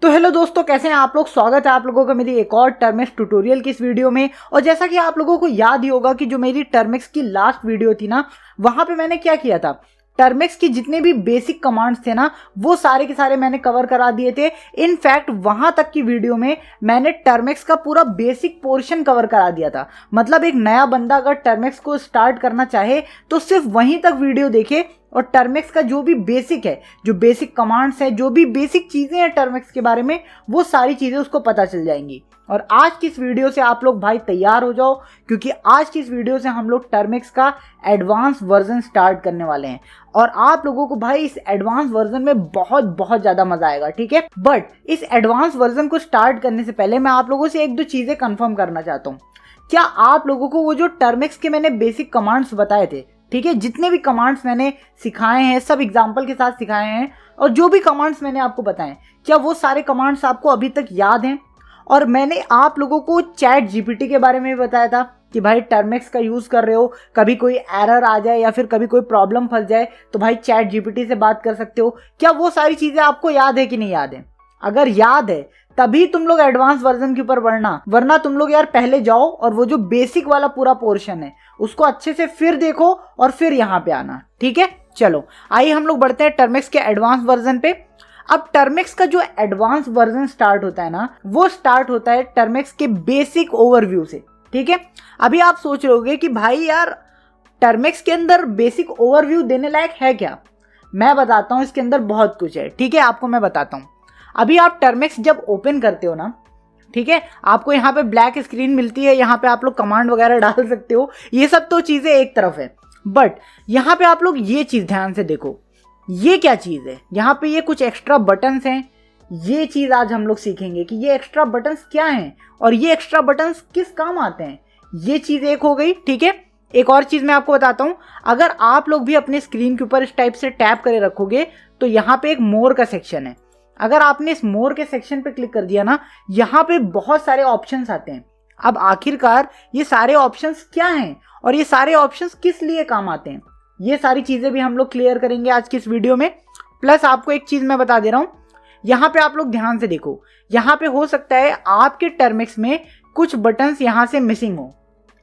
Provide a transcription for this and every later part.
तो हेलो दोस्तों, कैसे हैं आप लोग। स्वागत है आप लोगों का मेरी एक और टर्मिक्स ट्यूटोरियल की इस वीडियो में। और जैसा कि आप लोगों को याद ही होगा कि जो मेरी टर्मिक्स की लास्ट वीडियो थी ना, वहां पे मैंने क्या किया था, टर्मिक्स की जितने भी बेसिक कमांड्स थे ना, वो सारे के सारे मैंने कवर करा दिए थे। इनफैक्ट वहां तक की वीडियो में मैंने टर्मिक्स का पूरा बेसिक पोर्शन कवर करा दिया था। मतलब एक नया बंदा अगर टर्मिक्स को स्टार्ट करना चाहे तो सिर्फ वहीं तक वीडियो देखे और टर्मिक्स का जो भी बेसिक है, जो बेसिक कमांड्स है, जो भी बेसिक चीजें हैं टर्मिक्स के बारे में, वो सारी चीजें उसको पता चल जाएंगी। और आज की इस वीडियो से आप लोग भाई तैयार हो जाओ, क्योंकि आज की इस वीडियो से हम लोग टर्मिक्स का एडवांस वर्जन स्टार्ट करने वाले हैं। और आप लोगों को भाई इस एडवांस वर्जन में बहुत बहुत ज्यादा मजा आएगा, ठीक है। बट इस एडवांस वर्जन को स्टार्ट करने से पहले मैं आप लोगों से एक दो चीजें कंफर्म करना चाहता हूँ। क्या आप लोगों को वो जो टर्मिक्स के मैंने बेसिक कमांड्स बताए थे, ठीक है, जितने भी कमांड्स मैंने सिखाए हैं, सब एग्जाम्पल के साथ सिखाए हैं, और जो भी कमांड्स मैंने आपको बताए, क्या वो सारे कमांड्स आपको अभी तक याद हैं? और मैंने आप लोगों को चैट जीपीटी के बारे में भी बताया था कि भाई टर्मिक्स का यूज कर रहे हो, कभी कोई एरर आ जाए या फिर कभी कोई प्रॉब्लम फंस जाए तो भाई चैट जीपीटी से बात कर सकते हो। क्या वो सारी चीजें आपको याद है कि नहीं याद है? अगर याद है तभी तुम लोग एडवांस वर्जन के ऊपर बढ़ना, वरना तुम लोग यार पहले जाओ और वो जो बेसिक वाला पूरा पोर्शन है उसको अच्छे से फिर देखो और फिर यहाँ पे आना, ठीक है। चलो आइए हम लोग बढ़ते हैं टर्मिक्स के एडवांस वर्जन पे। अब टर्मिक्स का जो एडवांस वर्जन स्टार्ट होता है ना, वो स्टार्ट होता है टर्मिक्स के बेसिक ओवरव्यू से, ठीक है। अभी आप सोच रहे होगे कि भाई यार टर्मिक्स के अंदर बेसिक ओवरव्यू देने लायक है क्या? मैं बताता हूँ, इसके अंदर बहुत कुछ है, ठीक है। आपको मैं बताता हूँ। अभी आप टर्मिक्स जब ओपन करते हो ना, ठीक है, आपको यहाँ पे ब्लैक स्क्रीन मिलती है, यहाँ पे आप लोग कमांड वगैरह डाल सकते हो, ये सब तो चीजें एक तरफ है। बट यहाँ पे आप लोग ये चीज ध्यान से देखो, ये क्या चीज है, यहाँ पे ये कुछ एक्स्ट्रा बटन्स हैं। ये चीज आज हम लोग सीखेंगे कि ये एक्स्ट्रा बटन्स क्या हैं और ये एक्स्ट्रा बटन्स किस काम आते हैं। ये चीज एक हो गई, ठीक है। एक और चीज मैं आपको बताता हूं, अगर आप लोग भी अपने स्क्रीन के ऊपर इस टाइप से टैप करे रखोगे तो यहाँ पे एक मोर का सेक्शन है। अगर आपने इस मोर के सेक्शन पे क्लिक कर दिया ना, यहाँ पे बहुत सारे ऑप्शंस आते हैं। अब आखिरकार ये सारे ऑप्शंस क्या हैं और ये सारे ऑप्शंस किस लिए काम आते हैं, ये सारी चीजें भी हम लोग क्लियर करेंगे आज की इस वीडियो में। प्लस आपको एक चीज मैं बता दे रहा हूं, यहाँ पे आप लोग ध्यान से देखो, यहाँ पे हो सकता है आपके टर्मिक्स में कुछ बटन्स यहाँ से मिसिंग हो।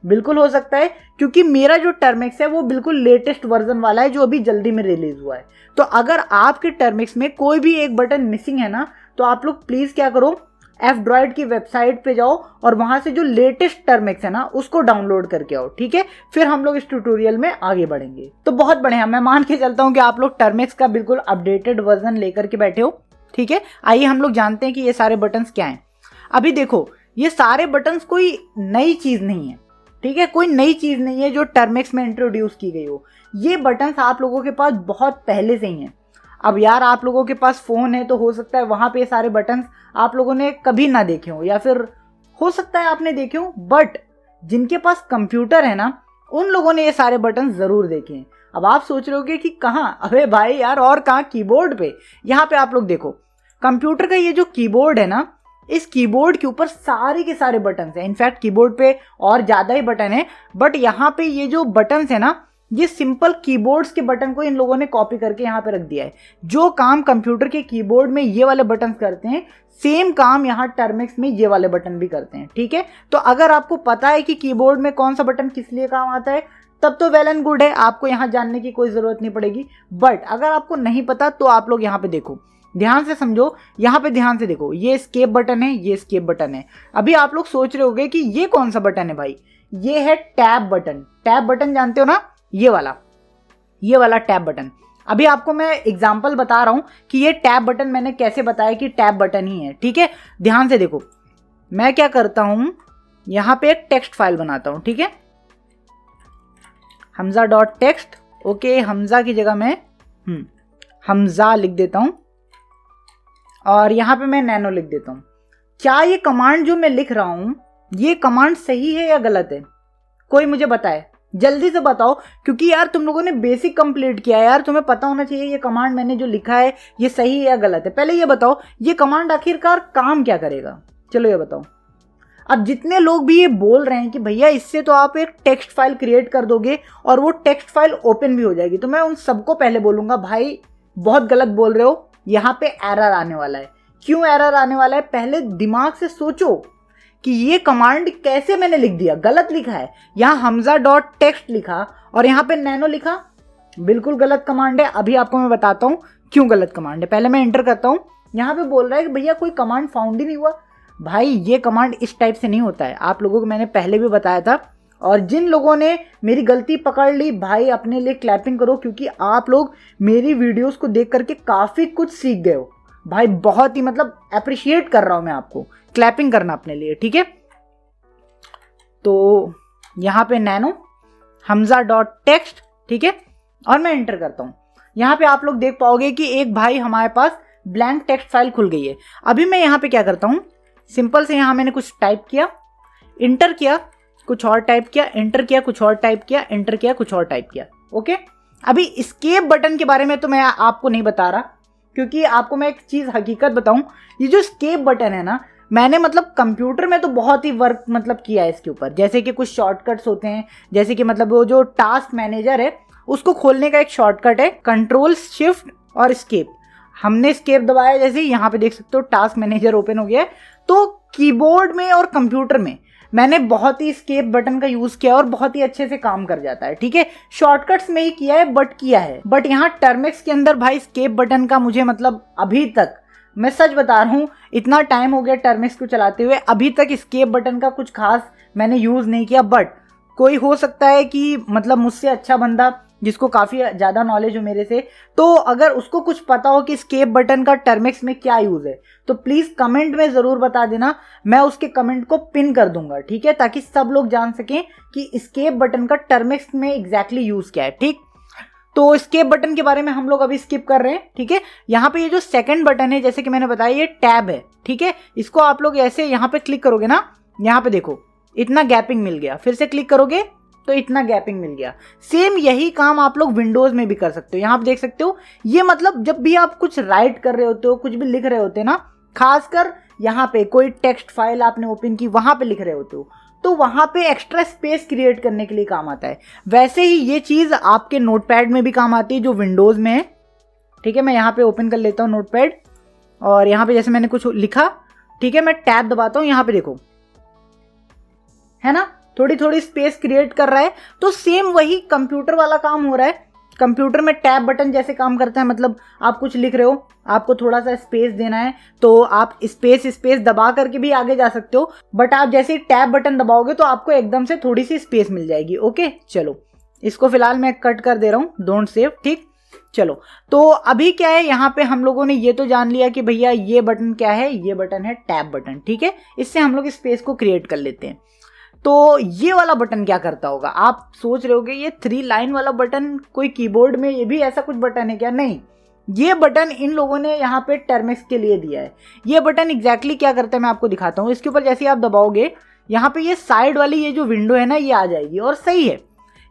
बिल्कुल हो सकता है, क्योंकि मेरा जो टर्मिक्स है वो बिल्कुल लेटेस्ट वर्जन वाला है जो अभी जल्दी में रिलीज हुआ है। तो अगर आपके टर्मिक्स में कोई भी एक बटन मिसिंग है ना, तो आप लोग प्लीज क्या करो, F-Droid की वेबसाइट पे जाओ और वहां से जो लेटेस्ट टर्मिक्स है ना उसको डाउनलोड करके आओ, ठीक है। फिर हम लोग इस ट्यूटोरियल में आगे बढ़ेंगे। तो बहुत बढ़िया, मैं मान के चलता हूँ कि आप लोग टर्मिक्स का बिल्कुल अपडेटेड वर्जन लेकर के बैठे हो, ठीक है। आइए हम लोग जानते हैं कि ये सारे बटन्स क्या हैं। अभी देखो, ये सारे बटन्स कोई नई चीज नहीं है, ठीक है, कोई नई चीज नहीं है जो टर्मिक्स में इंट्रोड्यूस की गई हो। ये बटन्स आप लोगों के पास बहुत पहले से ही हैं। अब यार आप लोगों के पास फोन है तो हो सकता है वहां पे सारे बटन्स आप लोगों ने कभी ना देखे हो, या फिर हो सकता है आपने देखे हो, बट जिनके पास कंप्यूटर है ना, उन लोगों ने ये सारे बटन जरूर देखे हैं। अब आप सोच रहे होगे कि कहाँ, अबे भाई यार और कहाँ, कीबोर्ड पे। यहाँ पे आप लोग देखो, कंप्यूटर का ये जो कीबोर्ड है ना, इस कीबोर्ड के ऊपर सारे के सारे बटन है। इनफैक्ट कीबोर्ड पे और ज्यादा ही बटन है, बट यहाँ पे ये जो बटन है ना, ये सिंपल कीबोर्ड्स के बटन को इन लोगों ने कॉपी करके यहाँ पे रख दिया है। जो काम कंप्यूटर के कीबोर्ड में ये वाले बटन करते हैं, सेम काम यहाँ टर्मिक्स में ये वाले बटन भी करते हैं, ठीक है। तो अगर आपको पता है कि कीबोर्ड में कौन सा बटन किस लिए काम आता है, तब तो वेल एंड गुड है, आपको यहाँ जानने की कोई जरूरत नहीं पड़ेगी। बट अगर आपको नहीं पता तो आप लोग यहाँ पे देखो, ध्यान से समझो, यहाँ पे ध्यान से देखो, ये एस्केप बटन है, ये एस्केप बटन है। अभी आप लोग सोच रहे होंगे कि ये कौन सा बटन है भाई, ये है टैब बटन। टैब बटन जानते हो ना, ये वाला टैब बटन। अभी आपको मैं एग्जांपल बता रहा हूं कि ये टैब बटन मैंने कैसे बताया कि टैब बटन ही है, ठीक है। ध्यान से देखो, मैं क्या करता हूं, यहां पे एक टेक्स्ट फाइल बनाता हूं, ठीक है, हमजा.टेक्स्ट। ओके, हमजा की जगह मैं हमजा लिख देता हूं और यहां पे मैं नैनो लिख देता हूं। क्या ये कमांड जो मैं लिख रहा हूं, ये कमांड सही है या गलत है? कोई मुझे बताए, जल्दी से बताओ, क्योंकि यार तुम लोगों ने बेसिक कंप्लीट किया है यार, तुम्हें पता होना चाहिए ये कमांड मैंने जो लिखा है ये सही है या गलत है। पहले ये बताओ, ये कमांड आखिरकार काम क्या करेगा, चलो ये बताओ। अब जितने लोग भी ये बोल रहे हैं कि भैया इससे तो आप एक टेक्स्ट फाइल क्रिएट कर दोगे और वो टेक्स्ट फाइल ओपन भी हो जाएगी, तो मैं उन सबको पहले बोलूंगा भाई बहुत गलत बोल रहे हो, यहाँ पे एरर आने वाला है। क्यों एरर आने वाला है, पहले दिमाग से सोचो कि ये कमांड कैसे मैंने लिख दिया, गलत लिखा है। यहाँ हमजा डॉट टेक्स्ट लिखा और यहाँ पे नैनो लिखा, बिल्कुल गलत कमांड है। अभी आपको मैं बताता हूँ क्यों गलत कमांड है। पहले मैं एंटर करता हूँ, यहाँ पे बोल रहा है कि भैया कोई कमांड फाउंड ही नहीं हुआ। भाई ये कमांड इस टाइप से नहीं होता है, आप लोगों को मैंने पहले भी बताया था। और जिन लोगों ने मेरी गलती पकड़ ली, भाई अपने लिए क्लैपिंग करो, क्योंकि आप लोग मेरी वीडियोस को देख करके काफ़ी कुछ सीख गए हो। भाई बहुत ही मतलब अप्रिशिएट कर रहा हूँ मैं आपको, क्लैपिंग करना अपने लिए, ठीक है। तो यहाँ पे नैनो हमजा डॉट टेक्स्ट, ठीक है, और मैं एंटर करता हूँ। यहाँ पे आप लोग देख पाओगे कि एक भाई हमारे पास ब्लैंक टेक्स्ट फाइल खुल गई है। अभी मैं यहाँ पे क्या करता हूँ, सिंपल से यहाँ मैंने कुछ टाइप किया, इंटर किया, कुछ और टाइप किया, एंटर किया, कुछ और टाइप किया, एंटर किया, कुछ और टाइप किया। ओके, अभी एस्केप बटन के बारे में तो मैं आपको नहीं बता रहा, क्योंकि आपको मैं एक चीज़ हकीकत बताऊं, ये जो एस्केप बटन है ना, मैंने मतलब कंप्यूटर में तो बहुत ही वर्क मतलब किया है इसके ऊपर। जैसे कि कुछ शॉर्टकट्स होते हैं, जैसे कि मतलब वो जो टास्क मैनेजर है उसको खोलने का एक शॉर्टकट है कंट्रोल शिफ्ट और एस्केप। हमने एस्केप दबाया, जैसे यहाँ पे देख सकते हो टास्क मैनेजर ओपन हो गया है। तो कीबोर्ड में और कंप्यूटर में मैंने बहुत ही एस्केप बटन का यूज किया और बहुत ही अच्छे से काम कर जाता है, ठीक है। शॉर्टकट्स में ही किया है बट यहाँ टर्मेक्स के अंदर भाई एस्केप बटन का मुझे मतलब अभी तक, मैं सच बता रहा हूँ, इतना टाइम हो गया टर्मेक्स को चलाते हुए, अभी तक एस्केप बटन का कुछ खास मैंने यूज नहीं किया। बट कोई हो सकता है कि मतलब मुझसे अच्छा बंदा जिसको काफ़ी ज़्यादा नॉलेज हो मेरे से, तो अगर उसको कुछ पता हो कि एस्केप बटन का टर्मेक्स में क्या यूज़ है तो प्लीज़ कमेंट में ज़रूर बता देना, मैं उसके कमेंट को पिन कर दूंगा, ठीक है, ताकि सब लोग जान सकें कि एस्केप बटन का टर्मेक्स में एग्जैक्टली यूज़ क्या है, ठीक। तो एस्केप बटन के बारे में हम लोग अभी स्किप कर रहे हैं, ठीक है। यहाँ पे ये जो सेकंड बटन है, जैसे कि मैंने बताया, ये टैब है, ठीक है। इसको आप लोग ऐसे यहाँ पे क्लिक करोगे ना, यहाँ पे देखो इतना गैपिंग मिल गया, फिर से क्लिक करोगे तो इतना गैपिंग मिल गया। सेम यही काम आप लोग विंडोज में भी कर सकते हो। यहाँ आप देख सकते हो, ये मतलब जब भी आप कुछ राइट कर रहे होते हो, कुछ भी लिख रहे होते हैं ना, खासकर यहाँ पे कोई टेक्स्ट फाइल आपने ओपन की, वहां पे लिख रहे होते हो, तो वहां पे एक्स्ट्रा स्पेस क्रिएट करने के लिए काम आता है। वैसे ही ये चीज आपके नोटपैड में भी काम आती है जो विंडोज में है, ठीक है। मैं यहाँ पे ओपन कर लेता हूँ नोटपैड, और यहाँ पे जैसे मैंने कुछ लिखा, ठीक है, मैं टैब दबाता हूँ, यहाँ पे देखो है ना, थोड़ी थोड़ी स्पेस क्रिएट कर रहा है। तो सेम वही कंप्यूटर वाला काम हो रहा है। कंप्यूटर में टैब बटन जैसे काम करता है, मतलब आप कुछ लिख रहे हो, आपको थोड़ा सा स्पेस देना है तो आप स्पेस दबा करके भी आगे जा सकते हो, बट आप जैसे ही टैब बटन दबाओगे तो आपको एकदम से थोड़ी सी स्पेस मिल जाएगी। ओके, चलो इसको फिलहाल मैं कट कर दे रहा हूँ, डोंट सेव, ठीक। चलो, तो अभी क्या है, यहाँ पे हम लोगों ने ये तो जान लिया कि भैया ये बटन क्या है, ये बटन है टैब बटन, ठीक है। इससे हम लोग स्पेस को क्रिएट कर लेते हैं। तो ये वाला बटन क्या करता होगा, आप सोच रहे होगे ये 3 लाइन वाला बटन कोई कीबोर्ड में ये भी ऐसा कुछ बटन है क्या? नहीं, ये बटन इन लोगों ने यहाँ पे टर्मेक्स के लिए दिया है। ये बटन एग्जैक्टली क्या करता है मैं आपको दिखाता हूँ। इसके ऊपर जैसे आप दबाओगे, यहाँ पे ये साइड वाली ये जो विंडो है ना, ये आ जाएगी, और सही है,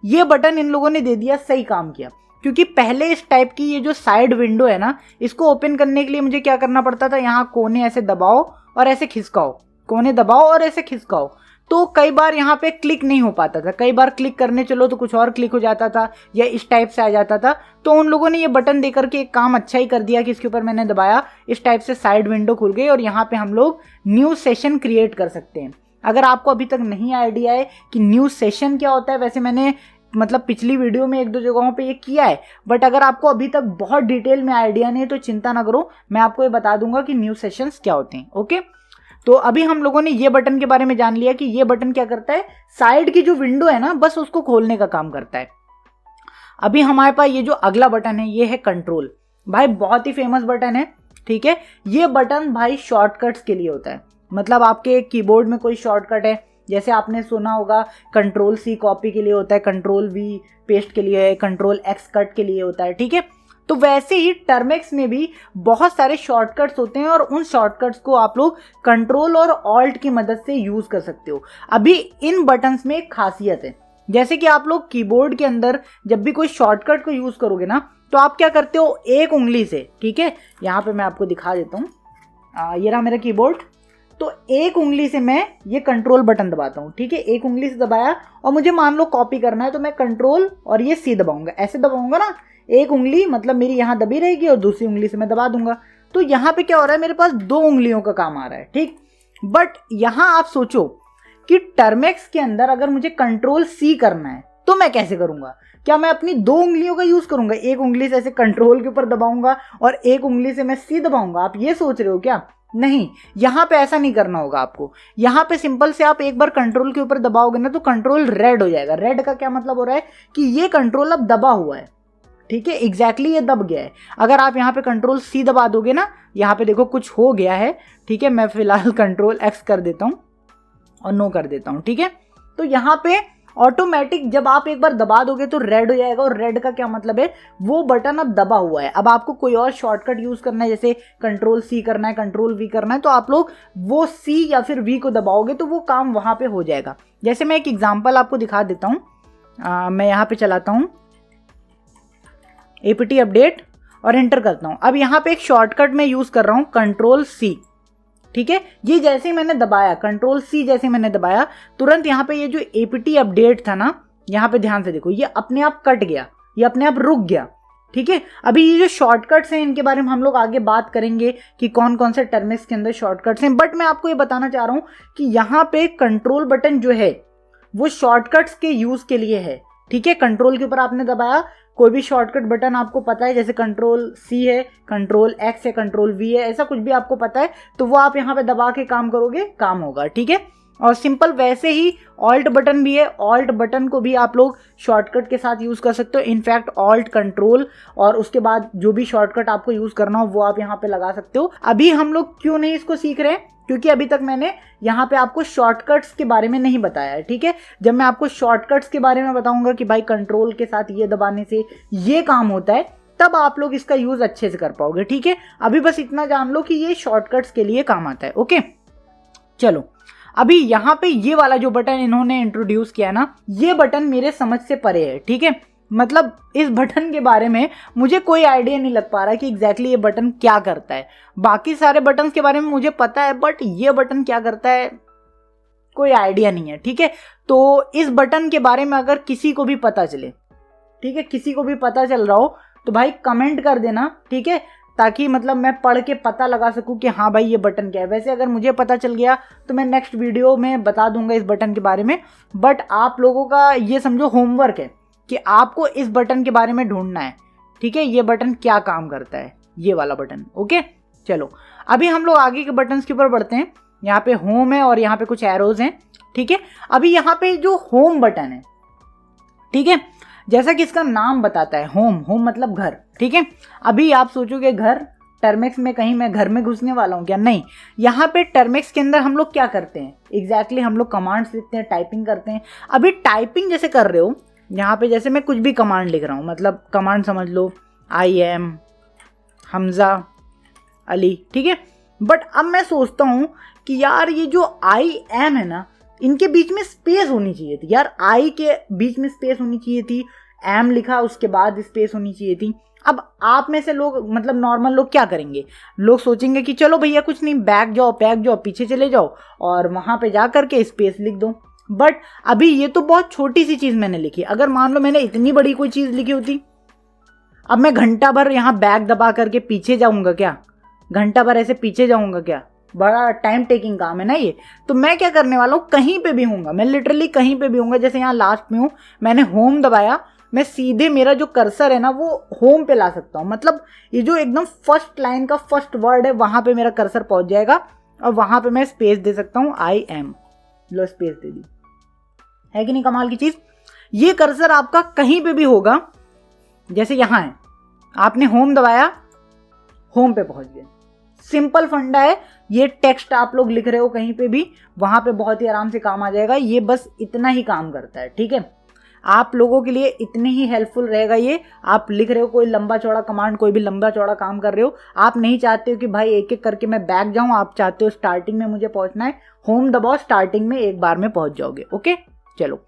ये बटन इन लोगों ने दे दिया, सही काम किया। क्योंकि पहले इस टाइप की ये जो साइड विंडो है ना, इसको ओपन करने के लिए मुझे क्या करना पड़ता था, यहाँ कोने ऐसे दबाओ और ऐसे खिसकाओ, कोने दबाओ और ऐसे खिसकाओ, तो कई बार यहाँ पे क्लिक नहीं हो पाता था। कई बार क्लिक करने चलो तो कुछ और क्लिक हो जाता था या इस टाइप से आ जाता था। तो उन लोगों ने ये बटन दे करके एक काम अच्छा ही कर दिया कि इसके ऊपर मैंने दबाया, इस टाइप से साइड विंडो खुल गई और यहाँ पे हम लोग न्यू सेशन क्रिएट कर सकते हैं। अगर आपको अभी तक नहीं आइडिया है कि न्यू सेशन क्या होता है, वैसे मैंने मतलब पिछली वीडियो में 1-2 जगहों पे ये किया है, बट अगर आपको अभी तक बहुत डिटेल में आइडिया नहीं है तो चिंता ना करो, मैं आपको ये बता दूंगा कि न्यू सेशंस क्या होते हैं। ओके, तो अभी हम लोगों ने ये बटन के बारे में जान लिया कि ये बटन क्या करता है, साइड की जो विंडो है ना, बस उसको खोलने का काम करता है। अभी हमारे पास ये जो अगला बटन है, ये है कंट्रोल। भाई बहुत ही फेमस बटन है, ठीक है। ये बटन भाई शॉर्टकट्स के लिए होता है। मतलब आपके कीबोर्ड में कोई शॉर्टकट है, जैसे आपने सुना होगा कंट्रोल C कॉपी के लिए होता है, कंट्रोल V पेस्ट के लिए है, कंट्रोल X कट के लिए होता है, ठीक है। तो वैसे ही टर्मेक्स में भी बहुत सारे शॉर्टकट्स होते हैं और उन शॉर्टकट्स को आप लोग कंट्रोल और ऑल्ट की मदद से यूज कर सकते हो। अभी इन बटन्स में एक खासियत है, जैसे कि आप लोग कीबोर्ड के अंदर जब भी कोई शॉर्टकट को यूज करोगे ना, तो आप क्या करते हो, एक उंगली से, ठीक है, यहाँ पे मैं आपको दिखा देता हूँ, ये रहा मेरा कीबोर्ड। तो एक उंगली से मैं ये कंट्रोल बटन दबाता हूँ, ठीक है, एक उंगली से दबाया, और मुझे मान लो कॉपी करना है तो मैं कंट्रोल और ये C दबाऊंगा, ऐसे दबाऊंगा ना, एक उंगली मतलब मेरी यहाँ दबी रहेगी और दूसरी उंगली से मैं दबा दूंगा। तो यहाँ पे क्या हो रहा है, मेरे पास 2 उंगलियों का काम आ रहा है, ठीक। बट यहाँ आप सोचो कि टर्मेक्स के अंदर अगर मुझे कंट्रोल सी करना है तो मैं कैसे करूंगा? क्या मैं अपनी 2 उंगलियों का यूज करूंगा? एक उंगली से ऐसे कंट्रोल के ऊपर दबाऊंगा और एक उंगली से मैं सी दबाऊंगा? आप ये सोच रहे हो क्या? नहीं, यहां पे ऐसा नहीं करना होगा आपको। यहां पे सिंपल से आप एक बार कंट्रोल के ऊपर दबाओगे ना तो कंट्रोल रेड हो जाएगा। रेड का क्या मतलब हो रहा है कि ये कंट्रोल अब दबा हुआ है, ठीक है, एग्जैक्टली ये दब गया है। अगर आप यहाँ पे कंट्रोल सी दबा दोगे ना, यहाँ पे देखो कुछ हो गया है, ठीक है, मैं फिलहाल कंट्रोल एक्स कर देता हूँ और नो कर देता हूँ, ठीक है। तो यहाँ पे ऑटोमेटिक जब आप एक बार दबा दोगे तो रेड हो जाएगा, और रेड का क्या मतलब है, वो बटन अब दबा हुआ है। अब आपको कोई और शॉर्टकट यूज करना है, जैसे कंट्रोल सी करना है, कंट्रोल वी करना है, तो आप लोग वो सी या फिर वी को दबाओगे तो वो काम वहां पे हो जाएगा। जैसे मैं एक एग्जांपल आपको दिखा देता हूं। मैं यहाँ पे चलाता हूं एपीटी अपडेट और एंटर करता हूं। अब यहाँ पे एक शॉर्टकट मैं यूज कर रहा हूं कंट्रोल सी, ठीक है। ये जैसे ही मैंने दबाया, कंट्रोल सी जैसे मैंने दबाया, तुरंत यहाँ पे ये जो एपीटी अपडेट था ना, यहाँ पे ध्यान से देखो, ये अपने आप कट गया, ये अपने आप रुक गया, ठीक है। अभी ये जो शॉर्टकट्स हैं इनके बारे में हम लोग आगे बात करेंगे कि कौन कौन से टर्मेक्स के अंदर शॉर्टकट्स हैं, बट मैं आपको ये बताना चाह रहा हूं कि यहाँ पे कंट्रोल बटन जो है वो शॉर्टकट्स के यूज के लिए है, ठीक है। कंट्रोल के ऊपर आपने दबाया, कोई भी शॉर्टकट बटन आपको पता है, जैसे कंट्रोल सी है, कंट्रोल एक्स है, कंट्रोल वी है, ऐसा कुछ भी आपको पता है, तो वो आप यहाँ पे दबा के काम करोगे, काम होगा, ठीक है। और सिंपल वैसे ही ऑल्ट बटन भी है, ऑल्ट बटन को भी आप लोग शॉर्टकट के साथ यूज कर सकते हो। इनफैक्ट ऑल्ट कंट्रोल और उसके बाद जो भी शॉर्टकट आपको यूज करना हो वो आप यहाँ पे लगा सकते हो। अभी हम लोग क्यों नहीं इसको सीख रहे हैं, क्योंकि अभी तक मैंने यहाँ पे आपको शॉर्टकट्स के बारे में नहीं बताया है, ठीक है। जब मैं आपको शॉर्टकट्स के बारे में बताऊंगा कि भाई कंट्रोल के साथ ये दबाने से ये काम होता है, तब आप लोग इसका यूज अच्छे से कर पाओगे, ठीक है। अभी बस इतना जान लो कि ये शॉर्टकट्स के लिए काम आता है, ओके। चलो, अभी यहाँ पे ये वाला जो बटन इन्होंने इंट्रोड्यूस किया ना, ये बटन मेरे समझ से परे है, ठीक है। मतलब इस बटन के बारे में मुझे कोई आइडिया नहीं लग पा रहा कि एग्जैक्टली ये बटन क्या करता है। बाकी सारे बटन्स के बारे में मुझे पता है, बट ये बटन क्या करता है कोई आइडिया नहीं है, ठीक है। तो इस बटन के बारे में अगर किसी को भी पता चले, ठीक है, किसी को भी पता चल रहा हो तो भाई कमेंट कर देना, ठीक है, ताकि मतलब मैं पढ़ के पता लगा सकूं कि हाँ भाई ये बटन क्या है। वैसे अगर मुझे पता चल गया तो मैं नेक्स्ट वीडियो में बता दूंगा इस बटन के बारे में, बट आप लोगों का ये समझो होमवर्क है कि आपको इस बटन के बारे में ढूंढना है, ठीक है, ये बटन क्या काम करता है, ये वाला बटन, ओके। चलो, अभी हम लोग आगे के बटन्स के ऊपर बढ़ते हैं। यहाँ पे होम है और यहाँ पे कुछ एरोज हैं, ठीक है। अभी यहाँ पे जो होम बटन है, ठीक है, जैसा कि इसका नाम बताता है होम, होम मतलब घर, ठीक है। अभी आप सोचोगे घर, टर्मेक्स में कहीं मैं घर में घुसने वाला हूँ क्या? नहीं, यहाँ पे टर्मेक्स के अंदर हम लोग क्या करते हैं एग्जैक्टली, हम लोग कमांड्स लिखते हैं, टाइपिंग करते हैं। अभी टाइपिंग जैसे कर रहे हो, यहाँ पे जैसे मैं कुछ भी कमांड लिख रहा हूँ, मतलब कमांड समझ लो आई एम हमजा अली, ठीक है। बट अब मैं सोचता हूँ कि यार ये जो आई एम है ना, इनके बीच में स्पेस होनी चाहिए थी यार, आई के बीच में स्पेस होनी चाहिए थी, एम लिखा उसके बाद स्पेस होनी चाहिए थी। अब आप में से लोग मतलब नॉर्मल लोग क्या करेंगे, लोग सोचेंगे कि चलो भैया कुछ नहीं, बैक जाओ, पैक जाओ, पीछे चले जाओ और वहां पे जा करके स्पेस लिख दो। बट अभी ये तो बहुत छोटी सी चीज मैंने लिखी, अगर मान लो मैंने इतनी बड़ी कोई चीज लिखी होती, अब मैं घंटा भर यहाँ बैक दबा करके पीछे जाऊंगा क्या? घंटा भर ऐसे पीछे जाऊंगा क्या? बड़ा टाइम टेकिंग काम है ना ये। तो मैं क्या करने वाला हूँ, कहीं पे भी हूँगा, मैं लिटरली कहीं पे भी हूँगा। जैसे यहाँ लास्ट में हूँ, मैंने होम दबाया, मैं सीधे मेरा जो कर्सर है ना वो होम पे ला सकता हूँ। मतलब ये जो एकदम फर्स्ट लाइन का फर्स्ट वर्ड है वहां पे मेरा कर्सर पहुंच जाएगा और वहां पे मैं स्पेस दे सकता हूँ, आई एम, लो स्पेस दे दी, है कि नहीं कमाल की चीज। ये कर्सर आपका कहीं पे भी होगा, जैसे यहाँ है, आपने होम दबाया, होम पे पहुंच गए। सिंपल फंडा है, ये टेक्स्ट आप लोग लिख रहे हो कहीं पे भी, वहां पे बहुत ही आराम से काम आ जाएगा। ये बस इतना ही काम करता है, ठीक है, आप लोगों के लिए इतने ही हेल्पफुल रहेगा ये। आप लिख रहे हो कोई लंबा चौड़ा कमांड, कोई भी लंबा चौड़ा काम कर रहे हो, आप नहीं चाहते हो कि भाई एक एक करके मैं बैक जाऊं, आप चाहते हो स्टार्टिंग में मुझे पहुंचना है, होम दबाओ, स्टार्टिंग में एक बार में पहुंच जाओगे, ओके। चलो,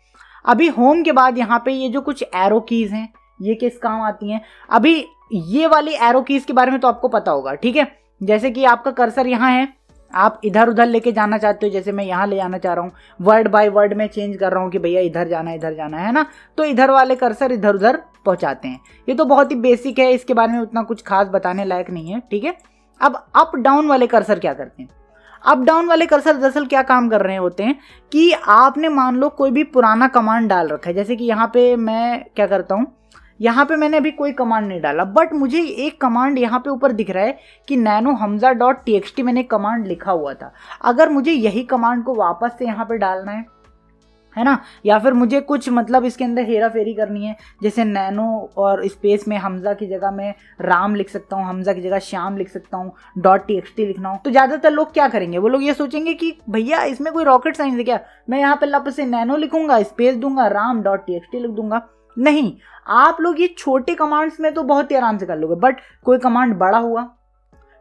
अभी होम के बाद यहाँ पे ये जो कुछ एरो कीज हैं ये किस काम आती हैं? अभी ये वाली एरो कीज के बारे में तो आपको पता होगा, ठीक है। जैसे कि आपका कर्सर यहाँ है, आप इधर उधर लेके जाना चाहते हो, जैसे मैं यहाँ ले जाना चाह रहा हूँ, वर्ड बाय वर्ड में चेंज कर रहा हूँ कि भैया इधर जाना है ना, तो इधर वाले कर्सर इधर उधर पहुंचाते हैं। ये तो बहुत ही बेसिक है, इसके बारे में उतना कुछ खास बताने लायक नहीं है, ठीक है। अब अप डाउन वाले कर्सर क्या करते हैं? अप डाउन वाले कर्सर दरअसल क्या काम कर रहे होते हैं कि आपने मान लो कोई भी पुराना कमांड डाल रखा है, जैसे कि यहाँ पे मैं क्या करता हूँ, यहाँ पे मैंने अभी कोई कमांड नहीं डाला, बट मुझे एक कमांड यहाँ पे ऊपर दिख रहा है कि nanohamza.txt मैंने कमांड लिखा हुआ था। अगर मुझे यही कमांड को वापस से यहाँ पे डालना है ना, या फिर मुझे कुछ मतलब इसके अंदर हेरा फेरी करनी है, जैसे नैनो और स्पेस में हमजा की जगह मैं राम लिख सकता हूँ, हमजा की जगह श्याम लिख सकता हूँ, .txt लिखना हो, तो ज़्यादातर लोग क्या करेंगे, वो लोग ये सोचेंगे कि भैया इसमें कोई रॉकेट साइंस है क्या, मैं यहाँ पे वापस से नैनो लिखूंगा, स्पेस दूंगा, राम .txt लिख दूंगा। नहीं, आप लोग ये छोटे कमांड्स में तो बहुत ही आराम से कर लोगे, बट कोई कमांड बड़ा हुआ,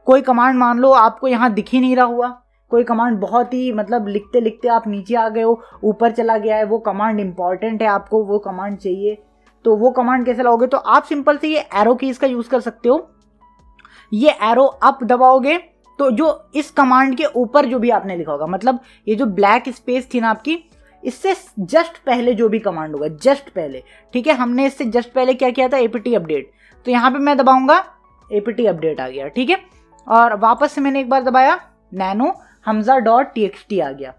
कोई कमांड मान लो आपको यहाँ दिख ही नहीं रहा हुआ, कोई कमांड बहुत ही मतलब लिखते लिखते आप नीचे आ गए हो, ऊपर चला गया है, वो कमांड इंपॉर्टेंट है, आपको वो कमांड चाहिए, तो वो कमांड कैसे लाओगे? तो आप सिंपल से ये एरो कीज का यूज कर सकते हो। ये एरो अप दबाओगे तो जो इस कमांड के ऊपर जो भी आपने लिखा होगा, मतलब ये जो ब्लैक स्पेस थी ना आपकी, इससे जस्ट पहले जो भी कमांड होगा, जस्ट पहले, ठीक है, हमने इससे जस्ट पहले क्या किया था, एपीटी अपडेट, तो यहाँ पे मैं दबाऊंगा, एपीटी अपडेट आ गया, ठीक है, और वापस से मैंने एक बार दबाया, nanohamza.txt आ गया।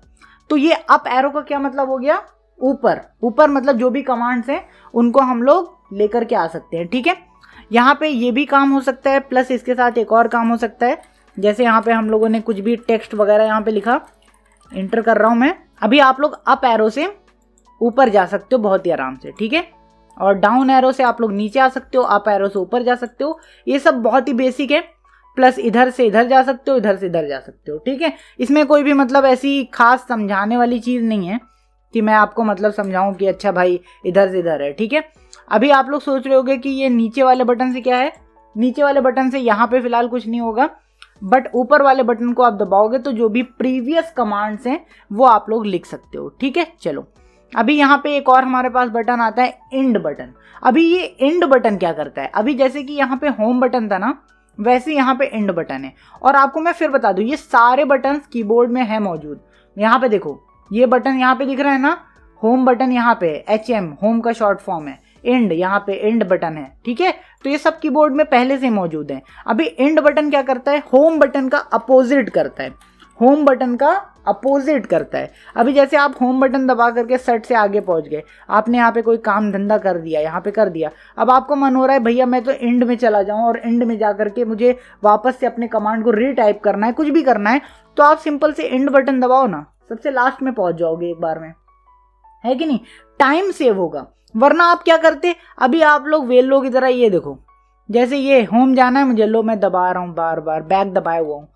तो ये अप एरो का क्या मतलब हो गया, ऊपर, ऊपर मतलब जो भी कमांड्स हैं उनको हम लोग लेकर के आ सकते हैं, ठीक है। यहाँ पे ये भी काम हो सकता है, प्लस इसके साथ एक और काम हो सकता है, जैसे यहाँ पे हम लोगों ने कुछ भी टेक्स्ट वगैरह यहाँ पे लिखा, इंटर कर रहा हूँ मैं, अभी आप लोग अप एरो से ऊपर जा सकते हो बहुत ही आराम से, ठीक है, और डाउन एरो से आप लोग नीचे आ सकते हो, अप एरो से ऊपर जा सकते हो, ये सब बहुत ही बेसिक है। प्लस इधर से इधर जा सकते हो, इधर से इधर जा सकते हो, ठीक है, इसमें कोई भी मतलब ऐसी खास समझाने वाली चीज़ नहीं है कि मैं आपको मतलब समझाऊं कि अच्छा भाई इधर से इधर है, ठीक है। अभी आप लोग सोच रहे होगे कि ये नीचे वाले बटन से क्या है, नीचे वाले बटन से यहाँ पे फिलहाल कुछ नहीं होगा, बट ऊपर वाले बटन को आप दबाओगे तो जो भी प्रीवियस कमांड्स हैं वो आप लोग लिख सकते हो, ठीक है। चलो अभी यहाँ पे एक और हमारे पास बटन आता है, एंड बटन। अभी ये एंड बटन क्या करता है, अभी जैसे कि यहाँ पे होम बटन था ना, वैसे यहाँ पे एंड बटन है। और आपको मैं फिर बता दूं, ये सारे बटन कीबोर्ड में है मौजूद। यहाँ पे देखो, ये बटन यहाँ पे दिख रहा है ना, होम बटन यहाँ पे, HM होम का शॉर्ट फॉर्म है, एंड यहाँ पे एंड बटन है, ठीक है, तो ये सब कीबोर्ड में पहले से मौजूद है। अभी एंड बटन क्या करता है, होम बटन का अपोजिट करता है, होम बटन का अपोजिट करता है। अभी जैसे आप होम बटन दबा करके सट से आगे पहुंच गए, आपने यहाँ पे कोई काम धंधा कर दिया, यहाँ पे कर दिया, अब आपको मन हो रहा है भैया मैं तो एंड में चला जाऊँ और एंड में जा करके मुझे वापस से अपने कमांड को रीटाइप करना है, कुछ भी करना है, तो आप सिंपल से एंड बटन दबाओ ना, सबसे लास्ट में पहुंच जाओगे एक बार में, है कि नहीं, टाइम सेव होगा। वरना आप क्या करते, अभी आप लोग वेल्लो की तरह, ये देखो जैसे ये होम जाना है मुझे, लो मैं दबा रहा हूँ बार बार, बैक दबाया हुआ हूँ,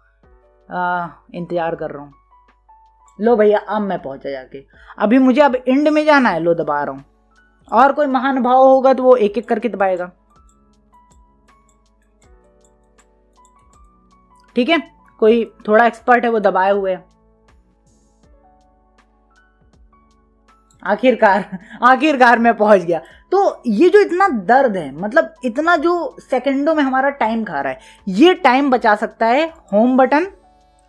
इंतजार कर रहा हूँ, लो भैया अब मैं पहुंचा जाके, अभी मुझे अब एंड में जाना है, लो दबा रहा हूँ। और कोई महानुभाव होगा तो वो एक एक करके दबाएगा, ठीक है, कोई थोड़ा एक्सपर्ट है वो दबाए हुए है। आखिरकार मैं पहुंच गया। तो ये जो इतना दर्द है, मतलब इतना जो सेकंडों में हमारा टाइम खा रहा है, ये टाइम बचा सकता है होम बटन,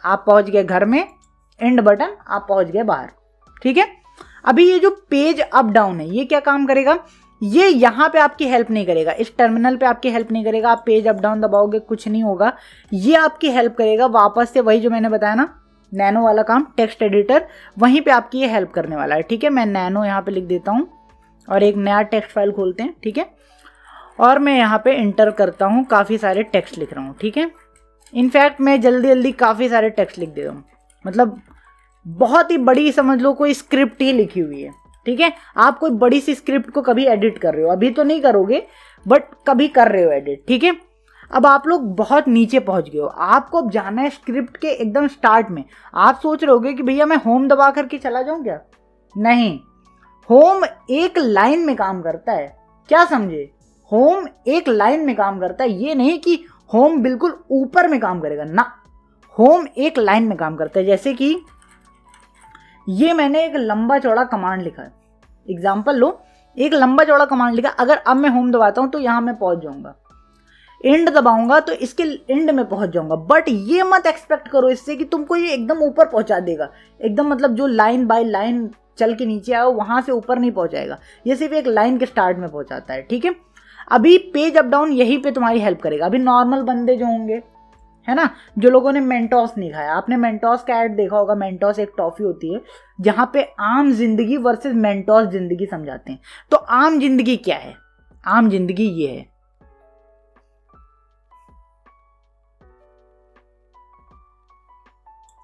आप पहुंच गए घर में, एंड बटन आप पहुंच गए बाहर, ठीक है। अभी ये जो पेज अप डाउन है, ये क्या काम करेगा, ये यहाँ पे आपकी हेल्प नहीं करेगा, इस टर्मिनल पे आपकी हेल्प नहीं करेगा, आप पेज अप डाउन दबाओगे कुछ नहीं होगा, ये आपकी हेल्प करेगा वापस से वही जो मैंने बताया ना, नैनो वाला काम, टेक्स्ट एडिटर, वहीं पे आपकी ये हेल्प करने वाला है, ठीक है। मैं नैनो यहाँ पे लिख देता हूँ और एक नया टेक्स्ट फाइल खोलते हैं, ठीक है, और मैं यहाँ पे इंटर करता हूँ, काफ़ी सारे टेक्स्ट लिख रहा हूँ, ठीक है। इनफैक्ट मैं जल्दी जल्दी काफ़ी सारे टेक्स्ट लिख दे रहा हूँ, मतलब बहुत ही बड़ी समझ लो कोई स्क्रिप्ट ही लिखी हुई है, ठीक है। आप कोई बड़ी सी स्क्रिप्ट को कभी एडिट कर रहे हो, अभी तो नहीं करोगे बट कभी कर रहे हो एडिट, ठीक है। अब आप लोग बहुत नीचे पहुंच गए हो, आपको अब जाना है स्क्रिप्ट के एकदम स्टार्ट में। आप सोच रहे होगे कि भैया मैं होम दबा करके चला जाऊं क्या, नहीं, होम एक लाइन में काम करता है, क्या समझे, होम एक लाइन में काम करता है, ये नहीं कि होम बिल्कुल ऊपर में काम करेगा ना, होम एक लाइन में काम करता है। जैसे कि ये मैंने एक लंबा चौड़ा कमांड लिखा है, एग्जाम्पल लो, एक लंबा चौड़ा कमांड लिखा, अगर अब मैं होम दबाता हूं तो यहां मैं पहुंच जाऊंगा, एंड दबाऊंगा तो इसके एंड में पहुंच जाऊंगा, बट ये मत एक्सपेक्ट करो इससे कि तुमको ये एकदम ऊपर पहुंचा देगा, एकदम मतलब जो लाइन बाय लाइन चल के नीचे आओ वहां से ऊपर नहीं पहुंचाएगा, ये सिर्फ एक लाइन के स्टार्ट में पहुंचाता है, ठीक है। अभी पेज अप डाउन यहीं पे तुम्हारी हेल्प करेगा। अभी नॉर्मल बंदे जो होंगे है ना। जो लोगों ने मेंटोस नहीं खाया, आपने मेंटोस का ऐड देखा होगा। मेंटोस एक टॉफी होती है जहां पे आम जिंदगी वर्सेस मेंटोस जिंदगी समझाते हैं। तो आम जिंदगी क्या है? आम जिंदगी ये है,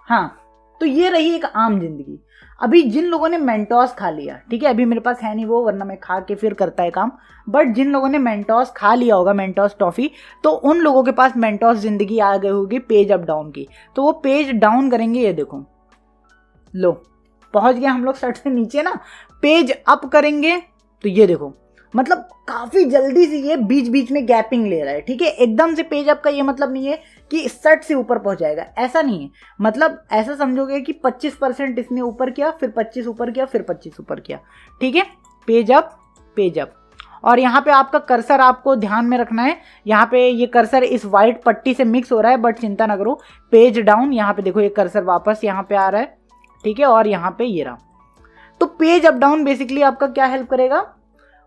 हाँ, तो ये रही एक आम जिंदगी। अभी जिन लोगों ने मेंटोस खा लिया, ठीक है, अभी मेरे पास है नहीं वो, वरना मैं खा के फिर करता है काम, बट जिन लोगों ने मेंटोस खा लिया होगा, मेंटोस टॉफी, तो उन लोगों के पास मेंटोस जिंदगी आ गई होगी पेज अप डाउन की। तो वो पेज डाउन करेंगे, ये देखो, लो पहुंच गया हम लोग शर्ट से नीचे ना। पेज अप करेंगे तो ये देखो, मतलब काफी जल्दी से ये बीच बीच में गैपिंग ले रहा है, ठीक है। एकदम से पेज अप का ये मतलब नहीं है कि 60 से ऊपर पहुंच जाएगा, ऐसा नहीं है। मतलब ऐसा समझोगे कि 25% इसने ऊपर किया, फिर 25 ऊपर किया, फिर 25 ऊपर किया, ठीक है। Page up, page up. और यहाँ पे आपका कर्सर आपको ध्यान में रखना है, यहाँ पे ये कर्सर इस वाइट पट्टी से मिक्स हो रहा है, बट चिंता ना करो। पेज डाउन, यहाँ पे देखो ये कर्सर वापस यहाँ पे आ रहा है, ठीक है, और यहाँ पे ये रहा। तो पेज अप डाउन बेसिकली आपका क्या हेल्प करेगा?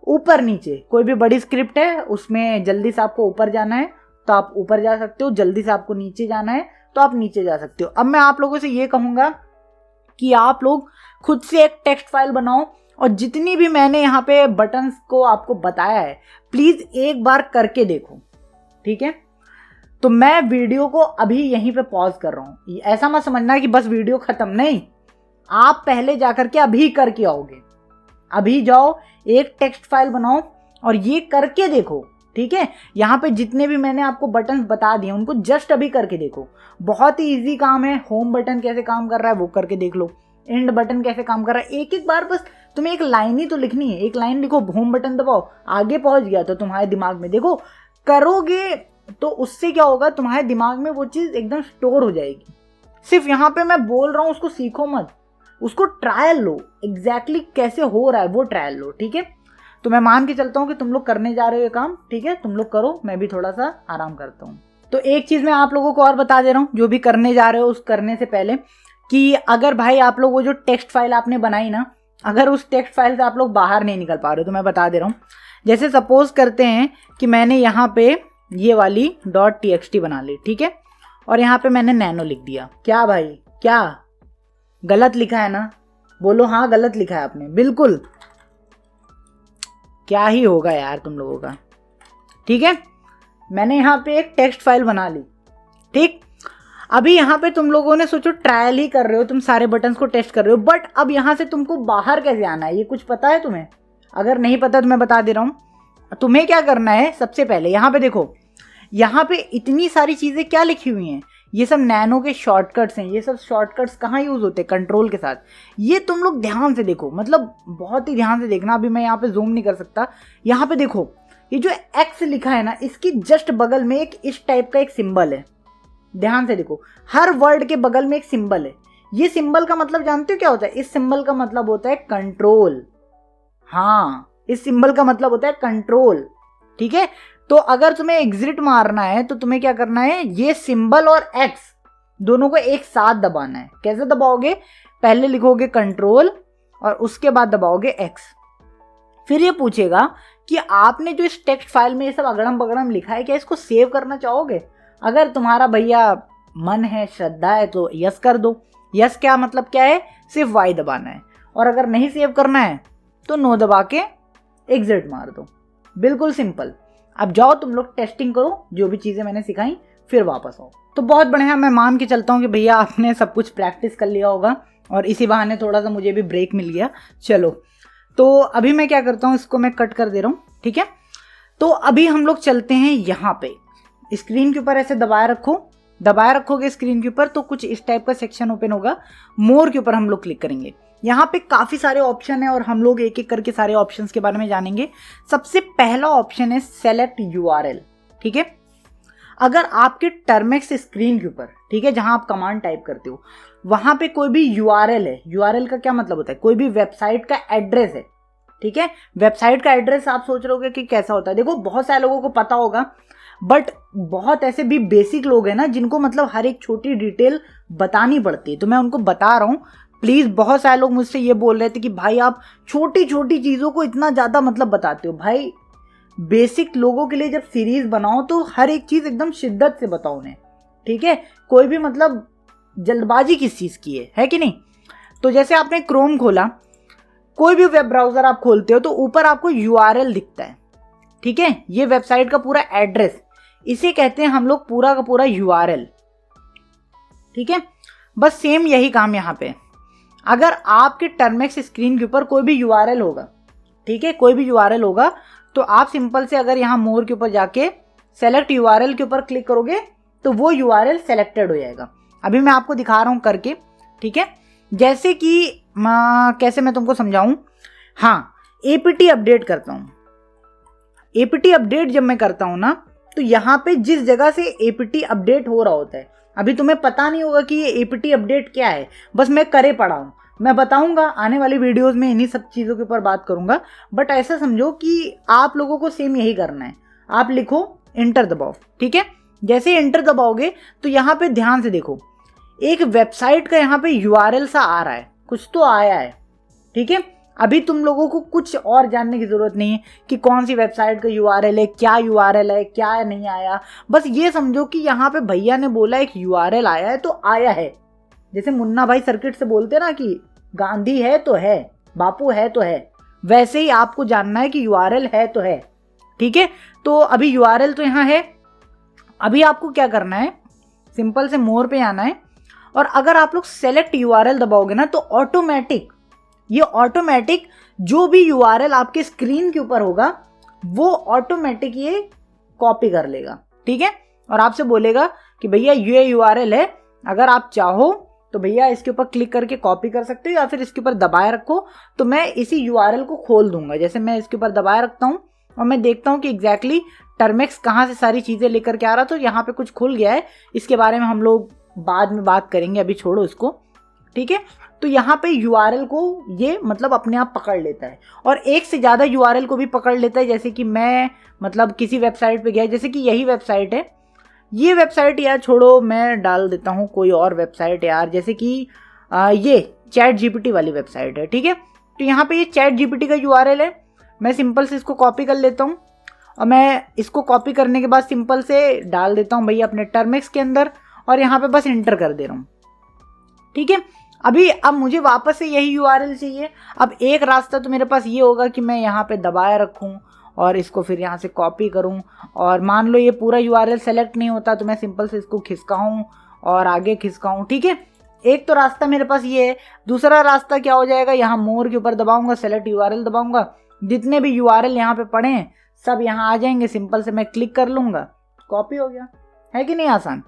ऊपर नीचे, कोई भी बड़ी स्क्रिप्ट है उसमें जल्दी से आपको ऊपर जाना है तो आप ऊपर जा सकते हो, जल्दी से आपको नीचे जाना है तो आप नीचे जा सकते हो। अब मैं आप लोगों से ये कहूंगा कि आप लोग खुद से एक टेक्स्ट फाइल बनाओ, और जितनी भी मैंने यहाँ पे बटन्स को आपको बताया है प्लीज एक बार करके देखो, ठीक है। तो मैं वीडियो को अभी यहीं पे पॉज कर रहा हूं, ऐसा मत समझना कि बस वीडियो खत्म, नहीं, आप पहले जाकर के अभी करके आओगे। अभी जाओ, एक टेक्स्ट फाइल बनाओ और ये करके देखो, ठीक है। यहाँ पे जितने भी मैंने आपको बटन्स बता दिए उनको जस्ट अभी करके देखो। बहुत ही इजी काम है। होम बटन कैसे काम कर रहा है वो करके देख लो, एंड बटन कैसे काम कर रहा है, एक एक बार बस तुम्हें एक लाइन ही तो लिखनी है, एक लाइन लिखो, होम बटन दबाओ, आगे पहुंच गया तो तुम्हारे दिमाग में, देखो करोगे तो उससे क्या होगा, तुम्हारे दिमाग में वो चीज एकदम स्टोर हो जाएगी। सिर्फ यहाँ पे मैं बोल रहा हूँ उसको सीखो मत, उसको ट्रायल लो, एग्जैक्टली कैसे हो रहा है वो ट्रायल लो, ठीक है। तो मैं मान के चलता हूँ कि तुम लोग करने जा रहे हो ये काम, ठीक है, तुम लोग करो, मैं भी थोड़ा सा आराम करता हूँ। तो एक चीज मैं आप लोगों को और बता दे रहा हूँ, जो भी करने जा रहे हो उस करने से पहले, कि अगर भाई आप लोग वो जो टेक्स्ट फाइल आपने बनाई ना, अगर उस टेक्स्ट फाइल से आप लोग बाहर नहीं निकल पा रहे हो तो मैं बता दे रहा हूँ। जैसे सपोज करते हैं कि मैंने यहाँ पे ये वाली .txt बना ली, ठीक है, और यहाँ पे मैंने नैनो लिख दिया। क्या भाई, क्या गलत लिखा है ना? बोलो हाँ, गलत लिखा है आपने, बिल्कुल। क्या ही होगा यार तुम लोगों का, ठीक है। मैंने यहाँ पे एक टेक्स्ट फाइल बना ली, ठीक। अभी यहाँ पे तुम लोगों ने सोचो ट्रायल ही कर रहे हो, तुम सारे बटन्स को टेस्ट कर रहे हो, बट अब यहाँ से तुमको बाहर कैसे आना है ये कुछ पता है तुम्हें? अगर नहीं पता तो मैं बता दे रहा हूँ। तुम्हें क्या करना है, सबसे पहले यहाँ पे देखो, यहाँ पे इतनी सारी चीजें क्या लिखी हुई हैं, ये सब नैनो के शॉर्टकट्स हैं। ये सब शॉर्टकट्स कहाँ यूज होते हैं? कंट्रोल के साथ। ये तुम लोग ध्यान से देखो, मतलब बहुत ही ध्यान से देखना। अभी मैं यहाँ पे जूम नहीं कर सकता। यहाँ पे देखो, ये जो एक्स लिखा है ना, इसकी जस्ट बगल में एक इस टाइप का एक सिंबल है। ध्यान से देखो, हर वर्ड के बगल में एक सिंबल है। ये सिंबल का मतलब जानते हो क्या होता है? इस सिंबल का मतलब होता है कंट्रोल। हाँ, इस सिंबल का मतलब होता है कंट्रोल, ठीक है। तो अगर तुम्हें एग्जिट मारना है तो तुम्हें क्या करना है, ये सिंबल और एक्स दोनों को एक साथ दबाना है। कैसे दबाओगे? पहले लिखोगे कंट्रोल और उसके बाद दबाओगे एक्स। फिर ये पूछेगा कि आपने जो इस टेक्स्ट फाइल में ये सब अगड़म बगड़म लिखा है, क्या इसको सेव करना चाहोगे? अगर तुम्हारा भैया मन है, श्रद्धा है, तो यस कर दो। यस क्या मतलब क्या है? सिर्फ वाई दबाना है। और अगर नहीं सेव करना है तो नो दबा के एग्जिट मार दो। बिल्कुल सिंपल। अब जाओ तुम लोग टेस्टिंग करो, जो भी चीजें मैंने सिखाई, फिर वापस आओ। तो बहुत बढ़िया, मैं मान के चलता हूँ कि भैया आपने सब कुछ प्रैक्टिस कर लिया होगा और इसी बहाने थोड़ा सा मुझे भी ब्रेक मिल गया। चलो, तो अभी मैं क्या करता हूँ, इसको मैं कट कर दे रहा हूँ, ठीक है। तो अभी हम लोग चलते हैं यहाँ पे, स्क्रीन के ऊपर ऐसे दबाए रखो। दबाए रखोगे स्क्रीन के ऊपर तो कुछ इस टाइप का सेक्शन ओपन होगा। मोर के ऊपर हम लोग क्लिक करेंगे। यहाँ पे काफी सारे ऑप्शन है और हम लोग एक एक करके सारे ऑप्शंस के बारे में जानेंगे। सबसे पहला ऑप्शन है सेलेक्ट यूआरएल, ठीक है। अगर आपके टर्मेक्स स्क्रीन के ऊपर, ठीक है, जहां आप कमांड टाइप करते हो, वहां पे कोई भी यूआरएल है। यूआरएल का क्या मतलब होता है? कोई भी वेबसाइट का एड्रेस है, ठीक है। वेबसाइट का एड्रेस आप सोच रहे होगे कि कैसा होता है। देखो, बहुत सारे लोगों को पता होगा, बट बहुत ऐसे भी बेसिक लोग हैं ना जिनको मतलब हर एक छोटी डिटेल बतानी पड़ती है, तो मैं उनको बता रहा हूँ। प्लीज, बहुत सारे लोग मुझसे ये बोल रहे थे कि भाई आप छोटी छोटी चीजों को इतना ज्यादा मतलब बताते हो। भाई, बेसिक लोगों के लिए जब सीरीज बनाओ तो हर एक चीज एकदम शिद्दत से बताओ उन्हें, ठीक है, कोई भी मतलब जल्दबाजी किस चीज़ की है कि नहीं। तो जैसे आपने क्रोम खोला, कोई भी वेब ब्राउज़र आप खोलते हो तो ऊपर आपको URL दिखता है, ठीक है, ये वेबसाइट का पूरा एड्रेस, इसे कहते हैं हम लोग पूरा का पूरा URL, ठीक है। बस सेम यही काम यहाँ पे, अगर आपके टर्मेक्स स्क्रीन के ऊपर कोई भी URL होगा, ठीक है, कोई भी URL होगा, तो आप सिंपल से अगर यहाँ मोर के ऊपर जाके सेलेक्ट URL के ऊपर क्लिक करोगे तो वो URL सेलेक्टेड हो जाएगा। अभी मैं आपको दिखा रहा हूँ करके, ठीक है। जैसे कि कैसे मैं तुमको समझाऊं, हाँ, APT अपडेट करता हूँ। APT अपडेट जब मैं करता हूँ ना, तो यहाँ पे जिस जगह से APT अपडेट हो रहा होता है, अभी तुम्हें पता नहीं होगा कि ये APT अपडेट क्या है, बस मैं करे पड़ा हूँ, मैं बताऊंगा आने वाली वीडियोस में, इन्हीं सब चीज़ों के ऊपर बात करूंगा। बट ऐसा समझो कि आप लोगों को सेम यही करना है, आप लिखो, एंटर दबाओ, ठीक है। जैसे एंटर दबाओगे तो यहाँ पे ध्यान से देखो, एक वेबसाइट का यहाँ पे URL सा आ रहा है, कुछ तो आया है, ठीक है। अभी तुम लोगों को कुछ और जानने की ज़रूरत नहीं है कि कौन सी वेबसाइट का URL है, क्या URL है, क्या नहीं आया। बस ये समझो कि यहाँ पे भैया ने बोला एक URL आया है तो आया है। जैसे मुन्ना भाई सर्किट से बोलते ना कि गांधी है तो है, बापू है तो है, वैसे ही आपको जानना है कि URL है तो है, ठीक है। तो अभी URL तो यहाँ है। अभी आपको क्या करना है, सिंपल से मोर पे आना है, और अगर आप लोग सेलेक्ट URL दबाओगे ना तो ऑटोमेटिक जो भी URL आपके स्क्रीन के ऊपर होगा वो ऑटोमेटिक ये कॉपी कर लेगा, ठीक है। और आपसे बोलेगा कि भैया ये URL है, अगर आप चाहो तो भैया इसके ऊपर क्लिक करके कॉपी कर सकते हो, या फिर इसके ऊपर दबाए रखो तो मैं इसी URL को खोल दूंगा। जैसे मैं इसके ऊपर दबाए रखता हूँ और मैं देखता हूँ कि एग्जैक्टली टर्मेक्स कहाँ से सारी चीज़ें लेकर के आ रहा, तो यहाँ पे कुछ खुल गया है, इसके बारे में हम लोग बाद में बात करेंगे, अभी छोड़ो इसको, ठीक है। तो यहाँ पे URL को ये मतलब अपने आप पकड़ लेता है, और एक से ज़्यादा URL को भी पकड़ लेता है। जैसे कि मैं मतलब किसी वेबसाइट पे गया, जैसे कि यही वेबसाइट है, ये वेबसाइट यार छोड़ो, मैं डाल देता हूँ कोई और वेबसाइट यार, जैसे कि ये ChatGPT वाली वेबसाइट है, ठीक है। तो यहाँ पे ये ChatGPT का URL है, मैं सिंपल से इसको कॉपी कर लेता हूँ, और मैं इसको कॉपी करने के बाद सिंपल से डाल देता हूँ भैया अपने टर्मेक्स के अंदर, और यहाँ पे बस इंटर कर दे रहा हूँ, ठीक है। अब मुझे वापस से यही URL चाहिए। अब एक रास्ता तो मेरे पास ये होगा कि मैं यहाँ पे दबाए रखूँ और इसको फिर यहाँ से कॉपी करूँ, और मान लो ये पूरा URL सेलेक्ट नहीं होता तो मैं सिंपल से इसको खिसकाऊँ और आगे खिसकाऊँ, ठीक है। एक तो रास्ता मेरे पास ये है। दूसरा रास्ता क्या हो जाएगा, यहाँ मोर के ऊपर दबाऊंगा, सेलेक्ट URL दबाऊंगा, जितने भी URL यहाँ पे पड़े हैं सब यहाँ आ जाएंगे, सिंपल से मैं क्लिक कर लूँगा, कॉपी हो गया, है कि नहीं आसान।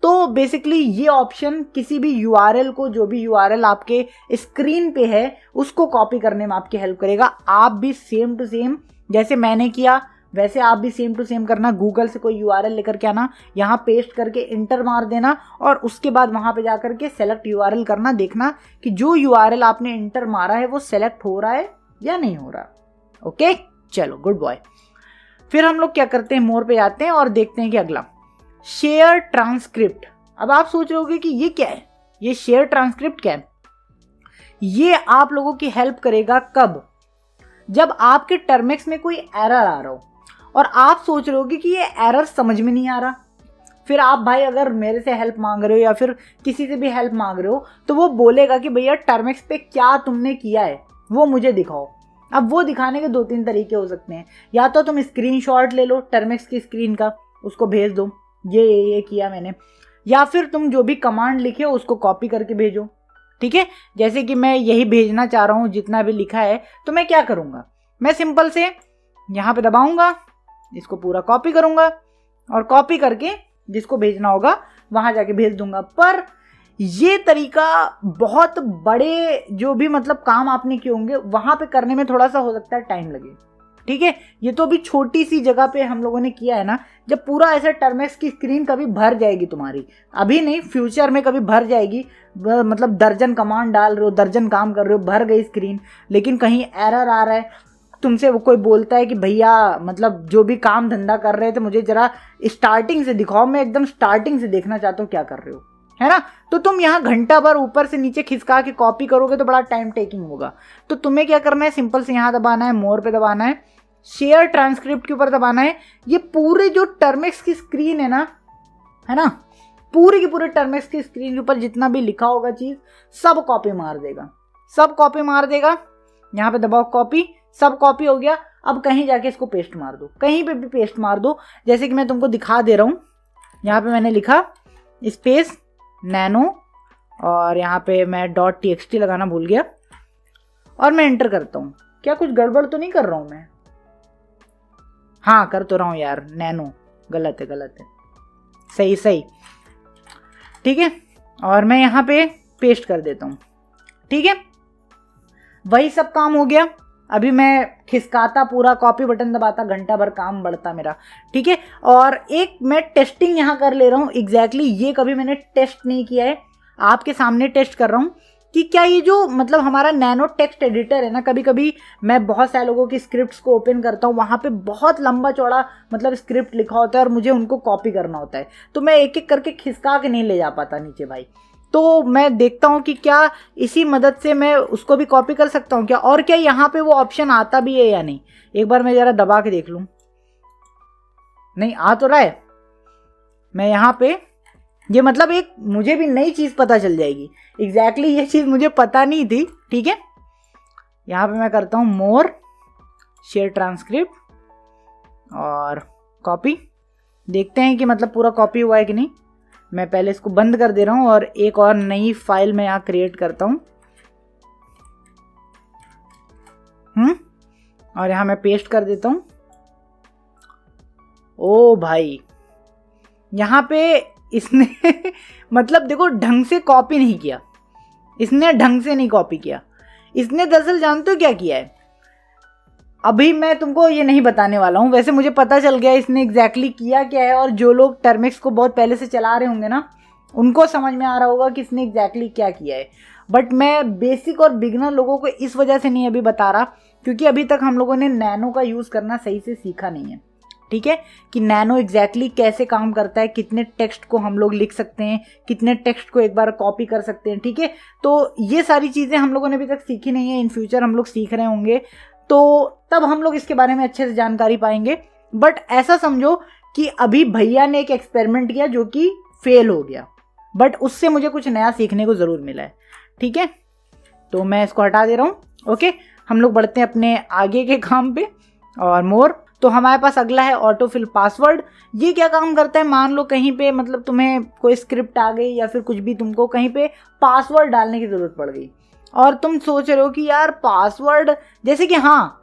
तो बेसिकली ये ऑप्शन किसी भी URL को, जो भी URL आपके स्क्रीन पे है उसको कॉपी करने में आपकी हेल्प करेगा। आप भी सेम टू सेम जैसे मैंने किया वैसे आप भी सेम टू सेम करना। गूगल से कोई URL लेकर के आना, यहाँ पेस्ट करके इंटर मार देना, और उसके बाद वहाँ पे जा करके सेलेक्ट URL करना, देखना कि जो URL आपने इंटर मारा है वो सेलेक्ट हो रहा है या नहीं हो रहा। ओके, चलो गुड बॉय। फिर हम लोग क्या करते हैं, मोर पे जाते हैं और देखते हैं कि अगला शेयर ट्रांसक्रिप्ट। अब आप सोच रहे होगे कि ये क्या है, ये शेयर ट्रांसक्रिप्ट क्या है। ये आप लोगों की हेल्प करेगा कब, जब आपके टर्मेक्स में कोई एरर आ रहा हो और आप सोच रहे होगे कि ये एरर समझ में नहीं आ रहा। फिर आप भाई अगर मेरे से हेल्प मांग रहे हो या फिर किसी से भी हेल्प मांग रहे हो तो वो बोलेगा कि भैया टर्मेक्स पे क्या तुमने किया है वो मुझे दिखाओ। अब वो दिखाने के 2-3 तरीके हो सकते हैं। या तो तुम स्क्रीनशॉट ले लो टर्मेक्स की स्क्रीन का, उसको भेज दो ये किया मैंने, या फिर तुम जो भी कमांड लिखे हो उसको कॉपी करके भेजो, ठीक है। जैसे कि मैं यही भेजना चाह रहा हूँ जितना भी लिखा है, तो मैं क्या करूँगा, मैं सिंपल से यहाँ पे दबाऊंगा, इसको पूरा कॉपी करूँगा और कॉपी करके जिसको भेजना होगा वहाँ जाके भेज दूंगा। पर ये तरीका बहुत बड़े जो भी मतलब काम आपने किए होंगे वहाँ पे करने में थोड़ा सा हो सकता है टाइम लगे, ठीक है। ये तो अभी छोटी सी जगह पे हम लोगों ने किया है ना, जब पूरा ऐसे टर्मेक्स की स्क्रीन कभी भर जाएगी तुम्हारी, अभी नहीं फ्यूचर में कभी भर जाएगी, मतलब दर्जन कमांड डाल रहे हो, दर्जन काम कर रहे हो, भर गई स्क्रीन, लेकिन कहीं एरर आ रहा है, तुमसे वो कोई बोलता है कि भैया मतलब जो भी काम धंधा कर रहे थे मुझे जरा स्टार्टिंग से दिखाओ, मैं एकदम स्टार्टिंग से देखना चाहता हूँ क्या कर रहे हो, है ना। तो तुम यहाँ घंटा भर ऊपर से नीचे खिसका के कॉपी करोगे तो बड़ा टाइम टेकिंग होगा। तो तुम्हें क्या करना है, सिंपल से यहाँ दबाना है, मोर पे दबाना है, शेयर ट्रांसक्रिप्ट के ऊपर दबाना है। ये पूरे जो टर्मेक्स की स्क्रीन है ना, पूरी की पूरी टर्मिक्स की स्क्रीन के ऊपर जितना भी लिखा होगा चीज सब कॉपी मार देगा, सब कॉपी मार देगा। यहाँ पे दबाओ कॉपी, सब कॉपी हो गया। अब कहीं जाके इसको पेस्ट मार दो, कहीं पे भी पेस्ट मार दो, जैसे कि मैं तुमको दिखा दे रहा हूँ। यहाँ पे मैंने लिखा स्पेस नैनो और यहाँ पे मैं .txt लगाना भूल गया और मैं एंटर करता हूँ। क्या कुछ गड़बड़ तो नहीं कर रहा हूँ मैं? हाँ कर तो रहा हूँ यार, नैनो गलत है, गलत है, सही सही, ठीक है। और मैं यहाँ पे पेस्ट कर देता हूँ, ठीक है। वही सब काम हो गया। अभी मैं खिसकाता पूरा, कॉपी बटन दबाता, घंटा भर काम बढ़ता मेरा, ठीक है। और एक मैं टेस्टिंग यहाँ कर ले रहा हूँ एग्जैक्टली, ये कभी मैंने टेस्ट नहीं किया है, आपके सामने टेस्ट कर रहा हूँ कि क्या ये जो मतलब हमारा नैनो टेक्स्ट एडिटर है ना, कभी कभी मैं बहुत सारे लोगों की स्क्रिप्ट्स को ओपन करता हूँ, वहाँ पे बहुत लंबा चौड़ा मतलब स्क्रिप्ट लिखा होता है और मुझे उनको कॉपी करना होता है, तो मैं एक एक करके खिसका के नहीं ले जा पाता नीचे भाई। तो मैं देखता हूँ कि क्या इसी मदद से मैं उसको भी कॉपी कर सकता हूँ क्या, और क्या यहाँ पे वो ऑप्शन आता भी है या नहीं। एक बार मैं जरा दबा के देख लूँ, नहीं आ तो रहा है। मैं यहाँ पे ये मतलब एक मुझे भी नई चीज़ पता चल जाएगी, एग्जैक्टली ये चीज़ मुझे पता नहीं थी, ठीक है। यहाँ पे मैं करता हूँ मोर, शेयर ट्रांसक्रिप्ट और कॉपी, देखते हैं कि मतलब पूरा कॉपी हुआ है कि नहीं। मैं पहले इसको बंद कर दे रहा हूँ और एक और नई फाइल मैं यहाँ क्रिएट करता हूँ, और यहाँ मैं पेस्ट कर देता हूँ। ओ भाई यहाँ पे इसने मतलब देखो ढंग से कॉपी नहीं किया, इसने ढंग से नहीं कॉपी किया। इसने दरअसल जानते हो क्या किया है, अभी मैं तुमको ये नहीं बताने वाला हूँ, वैसे मुझे पता चल गया इसने एग्जैक्टली किया क्या है। और जो लोग टर्मिक्स को बहुत पहले से चला रहे होंगे ना, उनको समझ में आ रहा होगा कि इसने एग्जैक्टली क्या किया है। बट मैं बेसिक और बिगिनर लोगों को इस वजह से नहीं अभी बता रहा क्योंकि अभी तक हम लोगों ने नैनो का यूज़ करना सही से सीखा नहीं है, ठीक है, कि नैनो एग्जैक्टली कैसे काम करता है, कितने टेक्स्ट को हम लोग लिख सकते हैं, कितने टेक्स्ट को एक बार कॉपी कर सकते हैं, ठीक है। तो ये सारी चीज़ें हम लोगों ने अभी तक सीखी नहीं है, इन फ्यूचर हम लोग सीख रहे होंगे, तो तब हम लोग इसके बारे में अच्छे से जानकारी पाएंगे। बट ऐसा समझो कि अभी भैया ने एक एक्सपेरिमेंट किया जो कि फेल हो गया, बट उससे मुझे कुछ नया सीखने को ज़रूर मिला है, ठीक है। तो मैं इसको हटा दे रहा हूँ, ओके। हम लोग बढ़ते हैं अपने आगे के काम पे। और मोर, तो हमारे पास अगला है ऑटो फिल पासवर्ड। ये क्या काम करता है, मान लो कहीं पे मतलब तुम्हें कोई स्क्रिप्ट आ गई या फिर कुछ भी, तुमको कहीं पे पासवर्ड डालने की ज़रूरत पड़ गई और तुम सोच रहे हो कि यार पासवर्ड, जैसे कि हाँ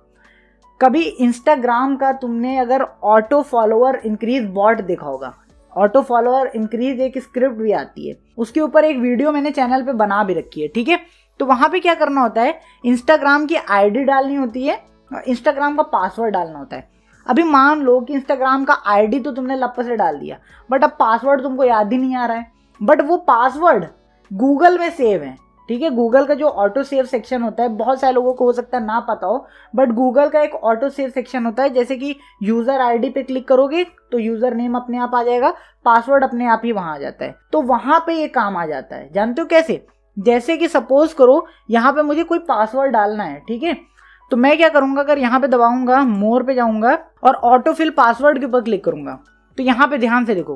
कभी इंस्टाग्राम का तुमने अगर ऑटो फॉलोअर इंक्रीज बॉट देखा होगा, ऑटो फॉलोअर इंक्रीज एक स्क्रिप्ट भी आती है, उसके ऊपर एक वीडियो मैंने चैनल पे बना भी रखी है, ठीक है। तो वहाँ पे क्या करना होता है, इंस्टाग्राम की आईडी डालनी होती है और इंस्टाग्राम का पासवर्ड डालना होता है। अभी मान लो कि इंस्टाग्राम का आईडी तो तुमने लप्पा से डाल दिया, बट अब पासवर्ड तुमको याद ही नहीं आ रहा है, बट वो पासवर्ड गूगल में सेव है, ठीक है। गूगल का जो ऑटो सेव सेक्शन होता है, बहुत सारे लोगों को हो सकता है ना पता हो, बट गूगल का एक ऑटो सेव सेक्शन होता है, जैसे कि यूज़र आईडी पे क्लिक करोगे तो यूज़र नेम अपने आप आ जाएगा, पासवर्ड अपने आप ही वहाँ आ जाता है। तो वहाँ पे ये काम आ जाता है, जानते हो कैसे, जैसे कि सपोज करो यहाँ पे मुझे कोई पासवर्ड डालना है, ठीक है। तो मैं क्या करूँगा, अगर यहाँ पे दबाऊंगा, मोर पे जाऊँगा और ऑटो फिल पासवर्ड के ऊपर क्लिक करूँगा, तो यहाँ पे ध्यान से देखो,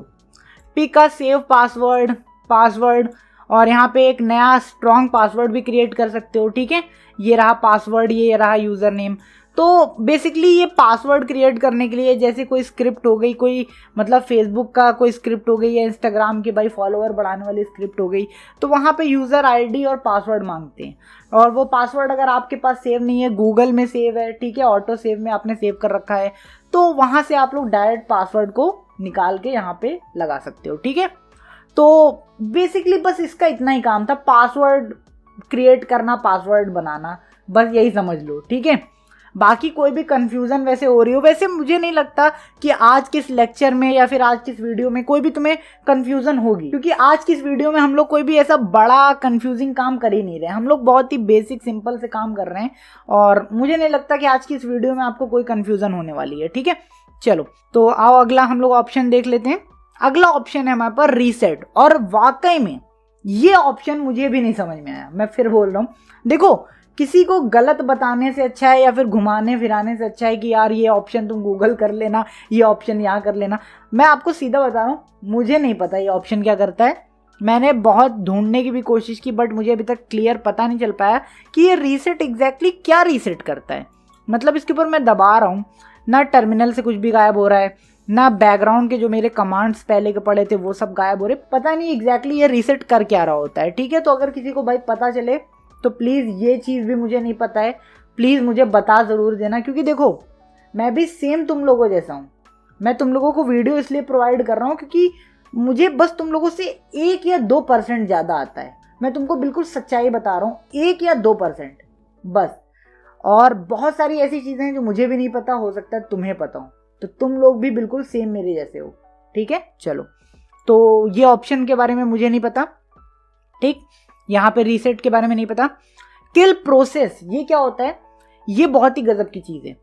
पिक अ सेव पासवर्ड, और यहाँ पे एक नया स्ट्रॉन्ग पासवर्ड भी क्रिएट कर सकते हो, ठीक है। ये रहा पासवर्ड, ये रहा यूज़र नेम। तो बेसिकली ये पासवर्ड क्रिएट करने के लिए, जैसे कोई स्क्रिप्ट हो गई, कोई मतलब फेसबुक का कोई स्क्रिप्ट हो गई या इंस्टाग्राम की भाई फॉलोअर बढ़ाने वाली स्क्रिप्ट हो गई, तो वहाँ पे यूज़र आईडी और पासवर्ड मांगते हैं, और वो पासवर्ड अगर आपके पास सेव नहीं है, गूगल में सेव है, ठीक है, ऑटो सेव में आपने सेव कर रखा है, तो वहाँ से आप लोग डायरेक्ट पासवर्ड को निकाल के यहाँ पे लगा सकते हो, ठीक है। तो बेसिकली बस इसका इतना ही काम था, पासवर्ड क्रिएट करना, पासवर्ड बनाना, बस यही समझ लो, ठीक है। बाकी कोई भी कंफ्यूजन वैसे हो रही हो, वैसे मुझे नहीं लगता कि आज के इस लेक्चर में या फिर आज की इस वीडियो में कोई भी तुम्हें कंफ्यूजन होगी, क्योंकि आज की इस वीडियो में हम लोग कोई भी ऐसा बड़ा कंफ्यूजिंग काम कर ही नहीं रहे, हम लोग बहुत ही बेसिक सिंपल से काम कर रहे हैं, और मुझे नहीं लगता कि आज की इस वीडियो में आपको कोई कंफ्यूजन होने वाली है, ठीक है। चलो तो आओ अगला हम लोग ऑप्शन देख लेते हैं। अगला ऑप्शन है हमारे पास रीसेट, और वाकई में ये ऑप्शन मुझे भी नहीं समझ में आया, मैं फिर बोल रहा हूँ। देखो किसी को गलत बताने से अच्छा है या फिर घुमाने फिराने से अच्छा है कि यार ये ऑप्शन तुम गूगल कर लेना, ये ऑप्शन यहाँ कर लेना। मैं आपको सीधा बता रहा हूँ, मुझे नहीं पता ये ऑप्शन क्या करता है। मैंने बहुत ढूंढने की भी कोशिश की बट मुझे अभी तक क्लियर पता नहीं चल पाया कि ये रीसेट एग्जैक्टली क्या रीसेट करता है। मतलब इसके ऊपर मैं दबा रहा हूँ, ना टर्मिनल से कुछ भी गायब हो रहा है, ना बैकग्राउंड के जो मेरे कमांड्स पहले के पड़े थे वो सब गायब हो रहे। पता नहीं एग्जैक्टली ये रीसेट कर क्या रहा होता है। ठीक है, तो अगर किसी को भाई पता चले तो प्लीज़, ये चीज़ भी मुझे नहीं पता है, प्लीज़ मुझे बता ज़रूर देना। क्योंकि देखो मैं भी सेम तुम लोगों जैसा हूँ। मैं तुम लोगों को वीडियो इसलिए प्रोवाइड कर रहा हूँ क्योंकि मुझे बस तुम लोगों से 1 या 2% ज़्यादा आता है। मैं तुमको बिल्कुल सच्चाई बता रहा हूँ, 1 या 2% बस। और बहुत सारी ऐसी चीज़ें हैं जो मुझे भी नहीं पता, हो सकता है तुम्हें पता हो, तो तुम लोग भी बिल्कुल सेम मेरे जैसे हो। ठीक है, चलो, तो ये ऑप्शन के बारे में मुझे नहीं पता। ठीक, यहाँ पे रीसेट के बारे में नहीं पता। किल प्रोसेस ये क्या होता है, ये बहुत ही गजब की चीज़ है।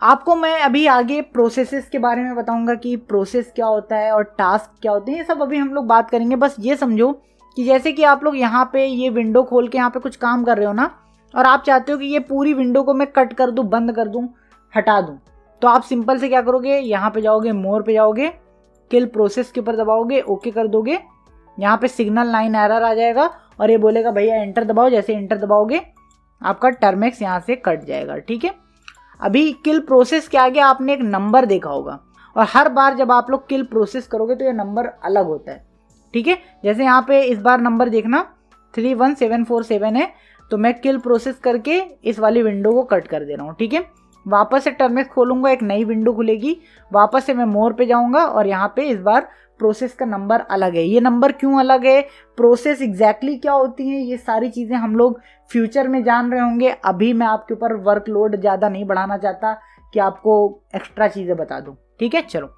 आपको मैं अभी आगे प्रोसेसेस के बारे में बताऊंगा कि प्रोसेस क्या होता है और टास्क क्या होते हैं, ये सब अभी हम लोग बात करेंगे। बस ये समझो कि जैसे कि आप लोग यहाँ पे ये विंडो खोल के यहाँ पे कुछ काम कर रहे हो ना, और आप चाहते हो कि ये पूरी विंडो को मैं कट कर दूं, बंद कर दूं, हटा दूं, तो आप सिंपल से क्या करोगे, यहाँ पे जाओगे, मोर पे जाओगे, किल प्रोसेस के ऊपर दबाओगे, ओके कर दोगे। यहाँ पे सिग्नल लाइन एरर आ जाएगा और ये बोलेगा भैया एंटर दबाओ। जैसे एंटर दबाओगे आपका टर्मेक्स यहाँ से कट जाएगा। ठीक है, अभी किल प्रोसेस के आगे आपने एक नंबर देखा होगा, और हर बार जब आप लोग किल प्रोसेस करोगे तो ये नंबर अलग होता है। ठीक है, जैसे यहाँ पे इस बार नंबर देखना 31747 है, तो मैं किल प्रोसेस करके इस वाली विंडो को कट कर दे रहा हूँ। ठीक है, वापस से टर्मेक्स खोलूंगा, एक नई विंडो खुलेगी, वापस से मैं मोर पे जाऊंगा और यहाँ पे इस बार प्रोसेस का नंबर अलग है। ये नंबर क्यों अलग है, प्रोसेस एग्जैक्टली क्या होती है, ये सारी चीज़ें हम लोग फ्यूचर में जान रहे होंगे। अभी मैं आपके ऊपर वर्कलोड ज़्यादा नहीं बढ़ाना चाहता कि आपको एक्स्ट्रा चीज़ें बता दूँ। ठीक है, चलो,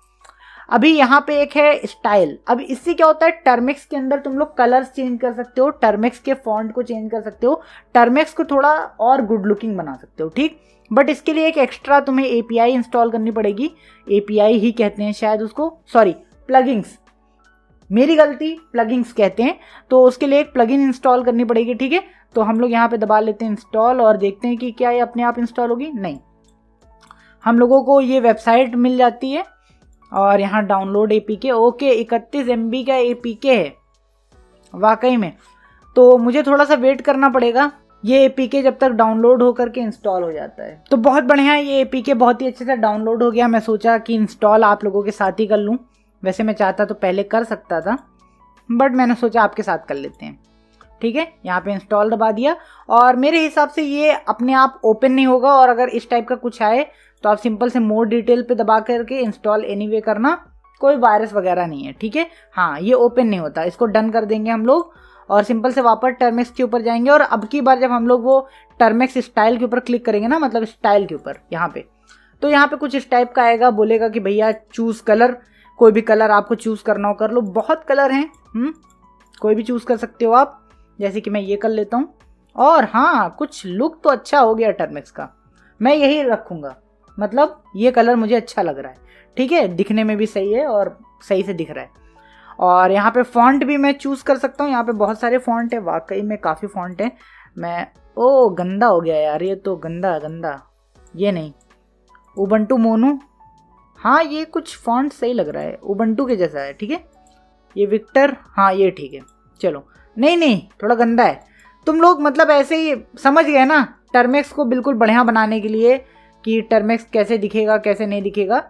अभी यहाँ पे एक है स्टाइल। अब इससे क्या होता है, टर्मेक्स के अंदर तुम लोग कलर्स चेंज कर सकते हो, टर्मेक्स के फॉन्ट को चेंज कर सकते हो, टर्मेक्स को थोड़ा और गुड लुकिंग बना सकते हो। ठीक, बट इसके लिए एक एक्स्ट्रा तुम्हें एपीआई इंस्टॉल करनी पड़ेगी। एपीआई ही कहते हैं शायद उसको, सॉरी प्लगइन्स, मेरी गलती, प्लगइन्स कहते हैं। तो उसके लिए एक प्लगइन इंस्टॉल करनी पड़ेगी। ठीक है, तो हम लोग यहाँ पे दबा लेते हैं इंस्टॉल और देखते हैं कि क्या ये अपने आप इंस्टॉल होगी। नहीं, हम लोगों को ये वेबसाइट मिल जाती है और यहाँ डाउनलोड एपीके, ओके 31 MB का एपीके है वाकई में। तो मुझे थोड़ा सा वेट करना पड़ेगा, ये एपीके जब तक डाउनलोड होकर के इंस्टॉल हो जाता है। तो बहुत बढ़िया, ये एपीके बहुत ही अच्छे से डाउनलोड हो गया। मैं सोचा कि इंस्टॉल आप लोगों के साथ ही कर लूँ, वैसे मैं चाहता तो पहले कर सकता था बट मैंने सोचा आपके साथ कर लेते हैं। ठीक है, यहाँ पे इंस्टॉल दबा दिया और मेरे हिसाब से ये अपने आप ओपन नहीं होगा, और अगर इस टाइप का कुछ आए तो आप सिंपल से मोर डिटेल पे दबा करके इंस्टॉल एनीवे करना, कोई वायरस वगैरह नहीं है। ठीक है, हाँ ये ओपन नहीं होता, इसको डन कर देंगे हम लोग और सिंपल से वापस टर्मेक्स के ऊपर जाएंगे। और अब की बार जब हम लोग वो टर्मेक्स स्टाइल के ऊपर क्लिक करेंगे ना, मतलब स्टाइल के ऊपर यहाँ पे, तो यहाँ पे कुछ इस टाइप का आएगा, बोलेगा कि भैया चूज कलर, कोई भी कलर आपको चूज करना हो कर लो। बहुत कलर हैं, कोई भी चूज कर सकते हो आप, जैसे कि मैं ये कर लेता हूँ। और हाँ, कुछ लुक तो अच्छा हो गया टर्मेक्स का, मैं यही रखूँगा, मतलब ये कलर मुझे अच्छा लग रहा है। ठीक है, दिखने में भी सही है और सही से दिख रहा है। और यहाँ पे फॉन्ट भी मैं चूज़ कर सकता हूँ, यहाँ पे बहुत सारे फॉन्ट है, वाकई में काफ़ी फॉन्ट है। मैं गंदा हो गया यार, ये तो गंदा, ये नहीं, उबंटू मोनू, हाँ ये कुछ फॉन्ट सही लग रहा है, उबंटू के जैसा है। ठीक है, ये विक्टर, हाँ ये ठीक है, चलो। नहीं थोड़ा गंदा है। तुम लोग मतलब ऐसे ही समझ गए ना, टर्मेक्स को बिल्कुल बढ़िया बनाने के लिए कि टर्मेक्स कैसे दिखेगा कैसे नहीं दिखेगा,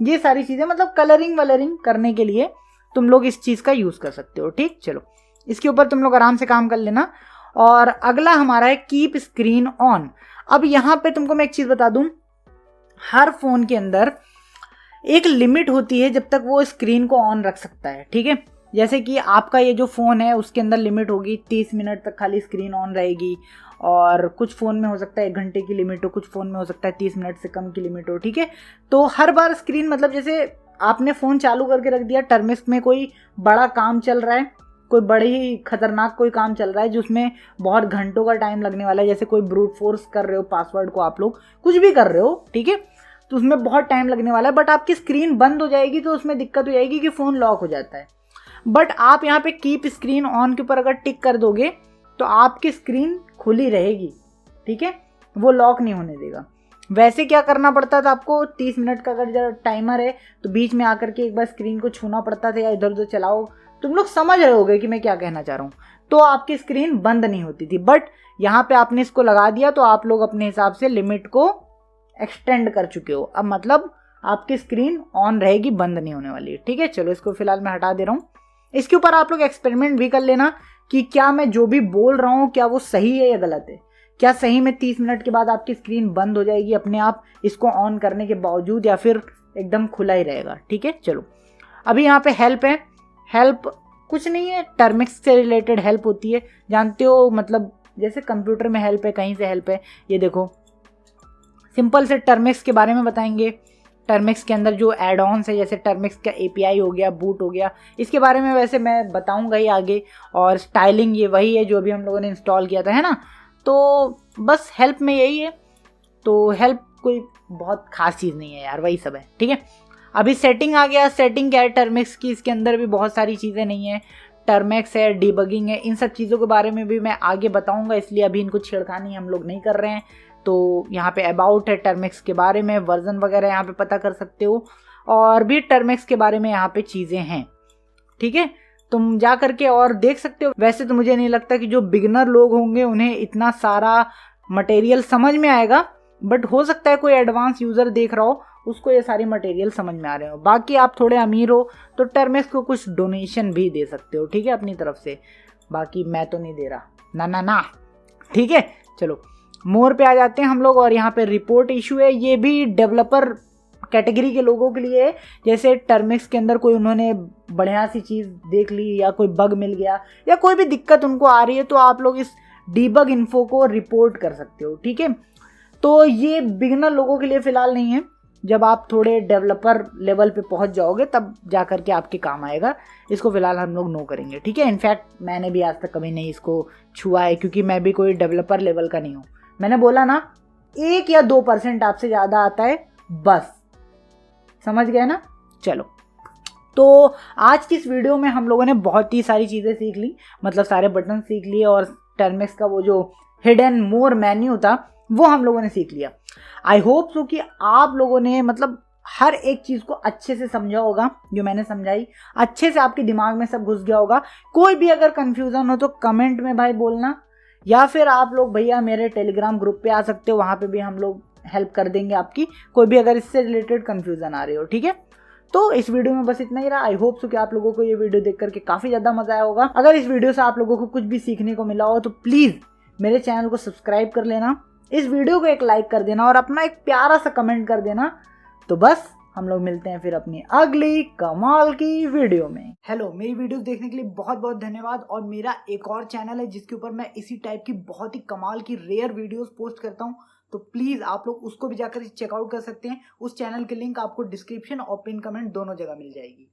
ये सारी चीज़ें मतलब कलरिंग वलरिंग करने के लिए तुम लोग इस चीज़ का यूज़ कर सकते हो। ठीक, चलो इसके ऊपर तुम लोग आराम से काम कर लेना। और अगला हमारा है कीप स्क्रीन ऑन। अब यहाँ पे तुमको मैं एक चीज़ बता दूँ, हर फ़ोन के अंदर एक लिमिट होती है जब तक वो स्क्रीन को ऑन रख सकता है। ठीक है, जैसे कि आपका ये जो फ़ोन है उसके अंदर लिमिट होगी 30 मिनट तक खाली स्क्रीन ऑन रहेगी, और कुछ फ़ोन में हो सकता है 1 घंटे की लिमिट हो, कुछ फ़ोन में हो सकता है 30 मिनट से कम की लिमिट हो। ठीक है, तो हर बार स्क्रीन, मतलब जैसे आपने फ़ोन चालू करके रख दिया, टर्मेक्स में कोई बड़ा काम चल रहा है, कोई बड़े ही खतरनाक कोई काम चल रहा है जिसमें बहुत घंटों का टाइम लगने वाला है, जैसे कोई ब्रूट फोर्स कर रहे हो, पासवर्ड को आप लोग कुछ भी कर रहे हो, ठीक है, तो उसमें बहुत टाइम लगने वाला है। बट आपकी स्क्रीन बंद हो जाएगी तो उसमें दिक्कत हो जाएगी कि फ़ोन लॉक हो जाता है। बट आप यहाँ पे कीप स्क्रीन ऑन के ऊपर अगर टिक कर दोगे तो आपकी स्क्रीन खुली रहेगी, ठीक है, वो लॉक नहीं होने देगा। वैसे क्या करना पड़ता था आपको, 30 मिनट का अगर जब टाइमर है तो बीच में आकर के एक बार स्क्रीन को छूना पड़ता था या इधर उधर चलाओ। तुम लोग समझ रहे होगे कि मैं क्या कहना चाह रहा हूँ। तो आपकी स्क्रीन बंद नहीं होती थी, बट यहाँ पे आपने इसको लगा दिया तो आप लोग अपने हिसाब से लिमिट को एक्सटेंड कर चुके हो। अब मतलब आपकी स्क्रीन ऑन रहेगी, बंद नहीं होने वाली है। ठीक है, चलो इसको फिलहाल मैं हटा दे रहा हूँ। इसके ऊपर आप लोग एक्सपेरिमेंट भी कर लेना कि क्या मैं जो भी बोल रहा हूँ क्या वो सही है या गलत है। क्या सही में 30 मिनट के बाद आपकी स्क्रीन बंद हो जाएगी अपने आप इसको ऑन करने के बावजूद, या फिर एकदम खुला ही रहेगा। ठीक है, चलो अभी यहाँ पे हेल्प है। हेल्प कुछ नहीं है, टर्मिक्स से रिलेटेड हेल्प होती है, जानते हो, मतलब जैसे कंप्यूटर में हेल्प है, कहीं से हेल्प है। ये देखो सिंपल से टर्मिक्स के बारे में बताएंगे। टर्मिक्स के अंदर जो एड ऑन्स है, जैसे टर्मिक्स का एपीआई हो गया, बूट हो गया, इसके बारे में वैसे मैं बताऊंगा ही आगे। और स्टाइलिंग ये वही है जो अभी हम लोगों ने इंस्टॉल किया था, है ना। तो बस हेल्प में यही है, तो हेल्प कोई बहुत खास चीज़ नहीं है यार, वही सब है। ठीक है, अभी सेटिंग आ गया। सेटिंग क्या है टर्मिक्स की, इसके अंदर भी बहुत सारी चीज़ें नहीं है। टर्मिक्स है, डिबगिंग है, इन सब चीज़ों के बारे में भी मैं आगे बताऊंगा, इसलिए अभी इनको छेड़खानी हम लोग नहीं कर रहे हैं। तो यहाँ पे अबाउट है टर्मिक्स के बारे में, वर्जन वगैरह यहाँ पे पता कर सकते हो, और भी टर्मिक्स के बारे में यहाँ पे चीज़ें हैं। ठीक है, तुम जा करके और देख सकते हो। वैसे तो मुझे नहीं लगता कि जो बिगिनर लोग होंगे उन्हें इतना सारा मटेरियल समझ में आएगा, बट हो सकता है कोई एडवांस यूज़र देख रहा हो उसको ये सारी मटेरियल समझ में आ रहे हो। बाकी आप थोड़े अमीर हो तो टर्मिक्स को कुछ डोनेशन भी दे सकते हो, ठीक है, अपनी तरफ से। बाकी मैं तो नहीं दे रहा, ना ना ना। ठीक है, चलो मोर पे आ जाते हैं हम लोग, और यहाँ पे रिपोर्ट इशू है। ये भी डेवलपर कैटेगरी के लोगों के लिए है। जैसे टर्मिक्स के अंदर कोई उन्होंने बढ़िया सी चीज़ देख ली, या कोई बग मिल गया, या कोई भी दिक्कत उनको आ रही है, तो आप लोग इस डीबग इन्फो को रिपोर्ट कर सकते हो। ठीक है, तो ये बिगिनर लोगों के लिए फ़िलहाल नहीं है। जब आप थोड़े डेवलपर लेवल पे पहुंच जाओगे तब जा करके आपके काम आएगा। इसको फिलहाल हम लोग नो करेंगे। ठीक है, इनफैक्ट मैंने भी आज तक कभी नहीं इसको छुआ है, क्योंकि मैं भी कोई डेवलपर लेवल का नहीं हूँ। मैंने बोला ना, 1 या 2% आपसे ज़्यादा आता है, बस समझ गए ना। चलो, तो आज की इस वीडियो में हम लोगों ने बहुत ही सारी चीज़ें सीख ली, मतलब सारे बटन सीख लिए, और टर्मिक्स का वो जो हिडन मोर मेन्यू था वो हम लोगों ने सीख लिया। आई होप सो कि आप लोगों ने मतलब हर एक चीज़ को अच्छे से समझा होगा, जो मैंने समझाई अच्छे से आपके दिमाग में सब घुस गया होगा। कोई भी अगर कंफ्यूजन हो तो कमेंट में भाई बोलना, या फिर आप लोग भैया मेरे टेलीग्राम ग्रुप पे आ सकते हो, वहाँ पे भी हम लोग हेल्प कर देंगे आपकी, कोई भी अगर इससे रिलेटेड कंफ्यूजन आ रही हो। ठीक है, तो इस वीडियो में बस इतना ही रहा। आई होप सो कि आप लोगों को ये वीडियो देख करके काफ़ी ज़्यादा मज़ा आया होगा। अगर इस वीडियो से आप लोगों को कुछ भी सीखने को मिला हो तो प्लीज़ मेरे चैनल को सब्सक्राइब कर लेना, इस वीडियो को एक लाइक कर देना, और अपना एक प्यारा सा कमेंट कर देना। तो बस हम लोग मिलते हैं फिर अपनी अगली कमाल की वीडियो में। हेलो, मेरी वीडियोस देखने के लिए बहुत बहुत धन्यवाद। और मेरा एक और चैनल है जिसके ऊपर मैं इसी टाइप की बहुत ही कमाल की रेयर वीडियोस पोस्ट करता हूँ, तो प्लीज़ आप लोग उसको भी जाकर चेकआउट कर सकते हैं। उस चैनल की लिंक आपको डिस्क्रिप्शन और पिन कमेंट दोनों जगह मिल जाएगी।